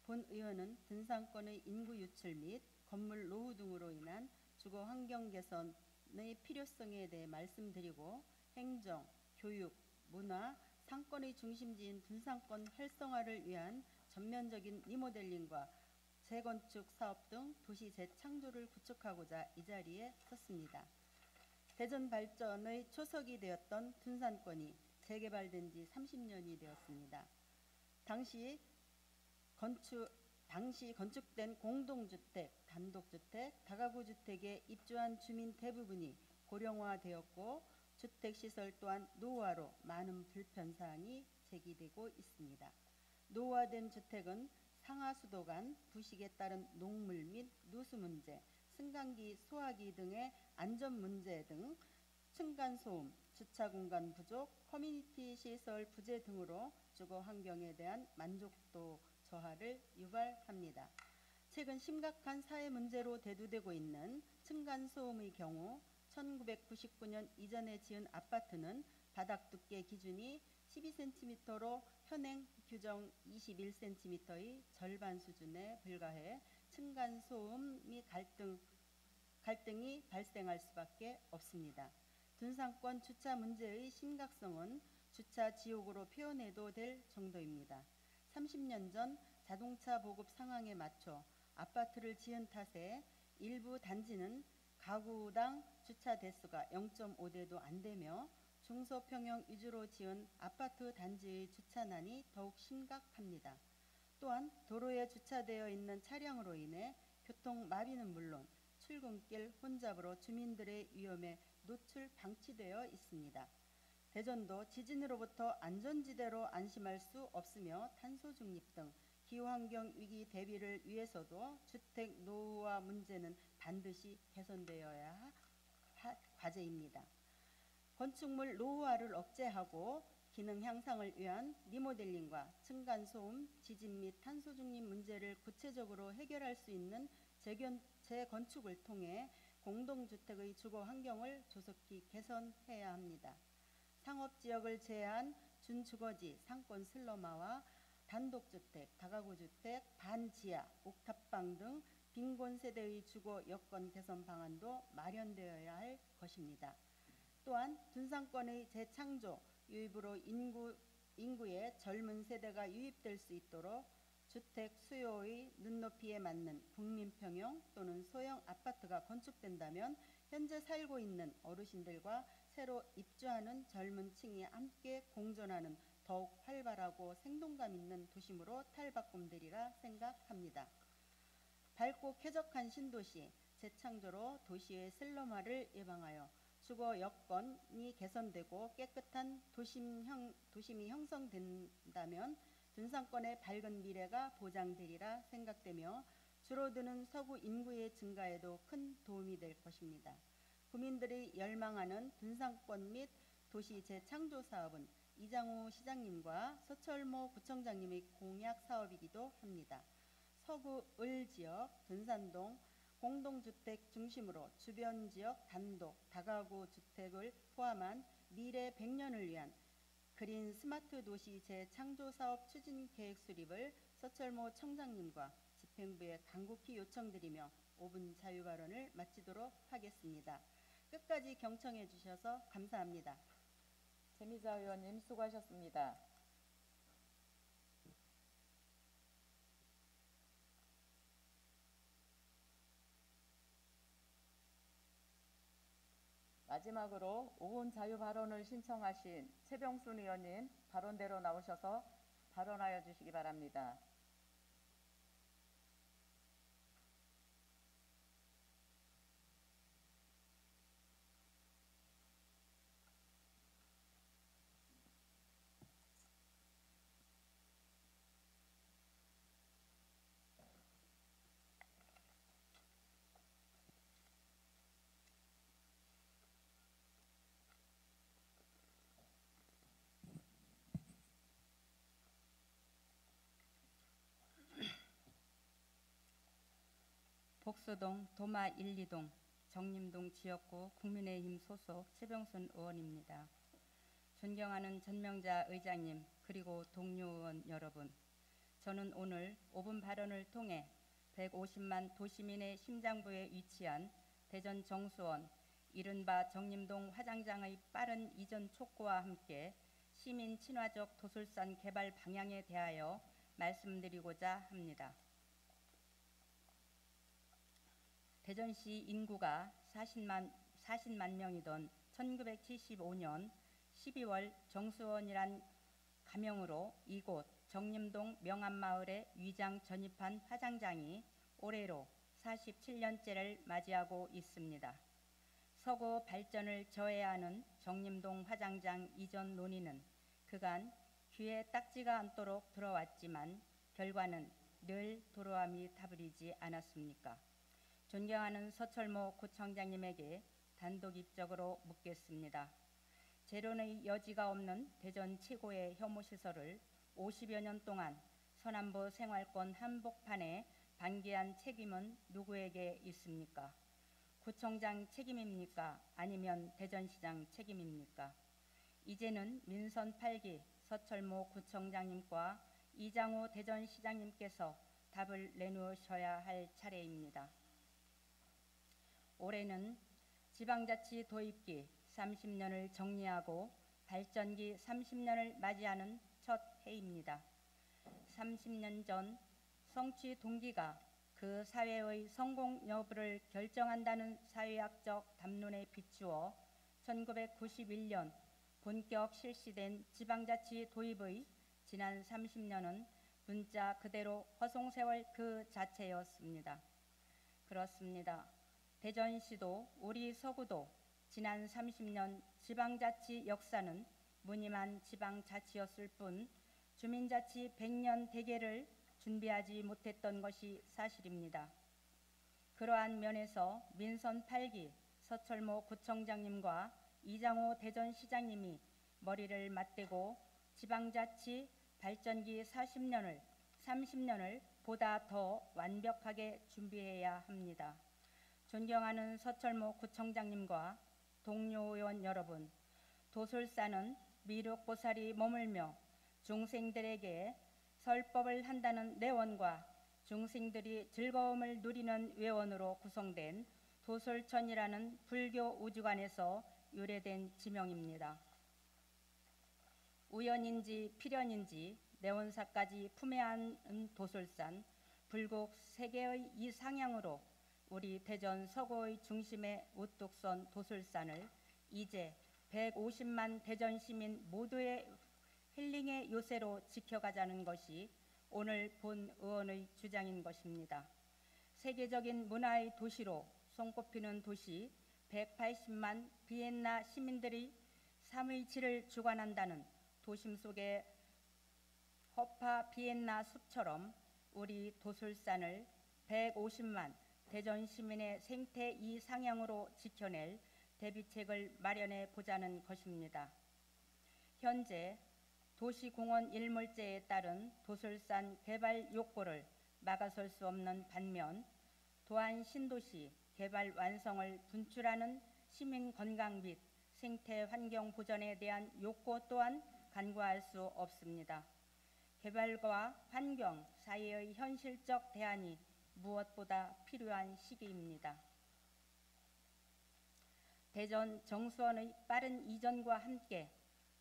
본 의원은 등산권의 인구 유출 및 건물 노후 등으로 인한 주거 환경 개선의 필요성에 대해 말씀드리고 행정, 교육, 문화, 상권의 중심지인 등산권 활성화를 위한 전면적인 리모델링과 재건축 사업 등 도시 재창조를 구축하고자 이 자리에 섰습니다. 대전 발전의 초석이 되었던 둔산권이 재개발된 지 30년이 되었습니다. 당시 건축된 공동주택, 단독주택, 다가구 주택에 입주한 주민 대부분이 고령화되었고 주택시설 또한 노후화로 많은 불편사항이 제기되고 있습니다. 노후화된 주택은 상하수도관, 부식에 따른 녹물 및 누수 문제, 승강기, 소화기 등의 안전 문제 등 층간소음, 주차 공간 부족, 커뮤니티 시설 부재 등으로 주거 환경에 대한 만족도 저하를 유발합니다. 최근 심각한 사회 문제로 대두되고 있는 층간소음의 경우 1999년 이전에 지은 아파트는 바닥 두께 기준이 12cm로 현행 규정 21cm의 절반 수준에 불과해 층간소음 및 갈등이 발생할 수밖에 없습니다. 둔산권 주차 문제의 심각성은 주차 지옥으로 표현해도 될 정도입니다. 30년 전 자동차 보급 상황에 맞춰 아파트를 지은 탓에 일부 단지는 가구당 주차 대수가 0.5대도 안 되며 중소평형 위주로 지은 아파트 단지의 주차난이 더욱 심각합니다. 또한 도로에 주차되어 있는 차량으로 인해 교통 마비는 물론 출근길 혼잡으로 주민들의 위험에 노출 방치되어 있습니다. 대전도 지진으로부터 안전지대로 안심할 수 없으며 탄소 중립 등 기후환경 위기 대비를 위해서도 주택 노후화 문제는 반드시 개선되어야 할 과제입니다. 건축물 노후화를 억제하고 기능 향상을 위한 리모델링과 층간소음, 지진 및 탄소 중립 문제를 구체적으로 해결할 수 있는 재건축을 통해 공동주택의 주거 환경을 조속히 개선해야 합니다. 상업지역을 제외한 준주거지 상권 슬럼화와 단독주택, 다가구주택, 반지하, 옥탑방 등 빈곤 세대의 주거 여건 개선 방안도 마련되어야 할 것입니다. 또한 둔상권의 재창조, 유입으로 인구의 젊은 세대가 유입될 수 있도록 주택 수요의 눈높이에 맞는 국민평형 또는 소형 아파트가 건축된다면 현재 살고 있는 어르신들과 새로 입주하는 젊은 층이 함께 공존하는 더욱 활발하고 생동감 있는 도심으로 탈바꿈되리라 생각합니다. 밝고 쾌적한 신도시, 재창조로 도시의 슬럼화를 예방하여 주거 여건이 개선되고 깨끗한 도심이 형성된다면 둔상권의 밝은 미래가 보장되리라 생각되며 줄어드는 서구 인구의 증가에도 큰 도움이 될 것입니다. 구민들이 열망하는 둔상권 및 도시 재창조 사업은 이장우 시장님과 서철모 구청장님의 공약 사업이기도 합니다. 서구 을지역, 둔산동, 공동주택 중심으로 주변 지역 단독, 다가구 주택을 포함한 미래 100년을 위한 그린 스마트 도시 재창조 사업 추진 계획 수립을 서철모 청장님과 집행부에 간곡히 요청드리며 5분 자유 발언을 마치도록 하겠습니다. 끝까지 경청해 주셔서 감사합니다. 최미자 의원님 수고하셨습니다. 마지막으로 5분 자유 발언을 신청하신 최병순 의원님 발언대로 나오셔서 발언하여 주시기 바랍니다. 복수동 도마 1, 2동 정림동 지역구 국민의힘 소속 최병순 의원입니다. 존경하는 전명자 의장님 그리고 동료 의원 여러분, 저는 오늘 5분 발언을 통해 150만 도시민의 심장부에 위치한 대전 정수원 이른바 정림동 화장장의 빠른 이전 촉구와 함께 시민 친화적 도솔산 개발 방향에 대하여 말씀드리고자 합니다. 대전시 인구가 40만 명이던 1975년 12월 정수원이란 가명으로 이곳 정림동 명암마을에 위장 전입한 화장장이 올해로 47년째를 맞이하고 있습니다. 서구 발전을 저해야 하는 정림동 화장장 이전 논의는 그간 귀에 딱지가 않도록 들어왔지만 결과는 늘 도로함이 타버리지 않았습니까? 존경하는 서철모 구청장님에게 단독입적으로 묻겠습니다. 재론의 여지가 없는 대전 최고의 혐오시설을 50여 년 동안 서남부 생활권 한복판에 반기한 책임은 누구에게 있습니까? 구청장 책임입니까? 아니면 대전시장 책임입니까? 이제는 민선 8기 서철모 구청장님과 이장우 대전시장님께서 답을 내놓으셔야 할 차례입니다. 올해는 지방자치 도입기 30년을 정리하고 발전기 30년을 맞이하는 첫 해입니다. 30년 전 성취 동기가 그 사회의 성공 여부를 결정한다는 사회학적 담론에 비추어 1991년 본격 실시된 지방자치 도입의 지난 30년은 문자 그대로 허송세월 그 자체였습니다. 그렇습니다. 대전시도 우리 서구도 지난 30년 지방자치 역사는 무늬만 지방자치였을 뿐 주민자치 100년 대계를 준비하지 못했던 것이 사실입니다. 그러한 면에서 민선 8기 서철모 구청장님과 이장호 대전시장님이 머리를 맞대고 지방자치 발전기 30년을 보다 더 완벽하게 준비해야 합니다. 존경하는 서철모 구청장님과 동료 의원 여러분, 도솔사는 미륵보살이 머물며 중생들에게 설법을 한다는 내원과 중생들이 즐거움을 누리는 외원으로 구성된 도솔천이라는 불교 우주관에서 유래된 지명입니다. 우연인지 필연인지 내원사까지 품에 안은 도솔산, 불국 세계의 이상향으로 우리 대전 서구의 중심에 우뚝 선 도솔산을 이제 150만 대전 시민 모두의 힐링의 요새로 지켜가자는 것이 오늘 본 의원의 주장인 것입니다. 세계적인 문화의 도시로 손꼽히는 도시 180만 비엔나 시민들이 삶의 질을 주관한다는 도심 속의 허파 비엔나 숲처럼 우리 도솔산을 150만 대전 시민의 생태 이상향으로 지켜낼 대비책을 마련해 보자는 것입니다. 현재 도시공원 일몰제에 따른 도솔산 개발 욕구를 막아설 수 없는 반면 도안 신도시 개발 완성을 분출하는 시민 건강 및 생태 환경 보전에 대한 욕구 또한 간과할 수 없습니다. 개발과 환경 사이의 현실적 대안이 무엇보다 필요한 시기입니다. 대전 정수원의 빠른 이전과 함께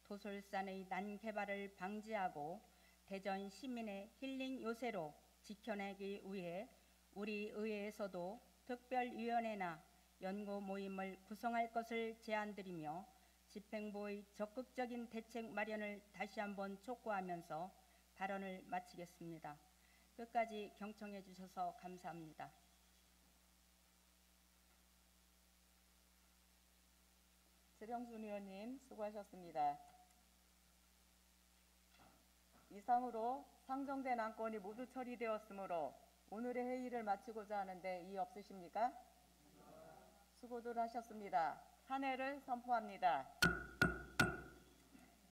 도솔산의 난개발을 방지하고 대전 시민의 힐링 요새로 지켜내기 위해 우리 의회에서도 특별위원회나 연구 모임을 구성할 것을 제안드리며 집행부의 적극적인 대책 마련을 다시 한번 촉구하면서 발언을 마치겠습니다. 끝까지 경청해 주셔서 감사합니다. 최병순 의원님 수고하셨습니다. 이상으로 상정된 안건이 모두 처리되었으므로 오늘의 회의를 마치고자 하는데 이의 없으십니까? 수고들 하셨습니다. 탄핵을 선포합니다.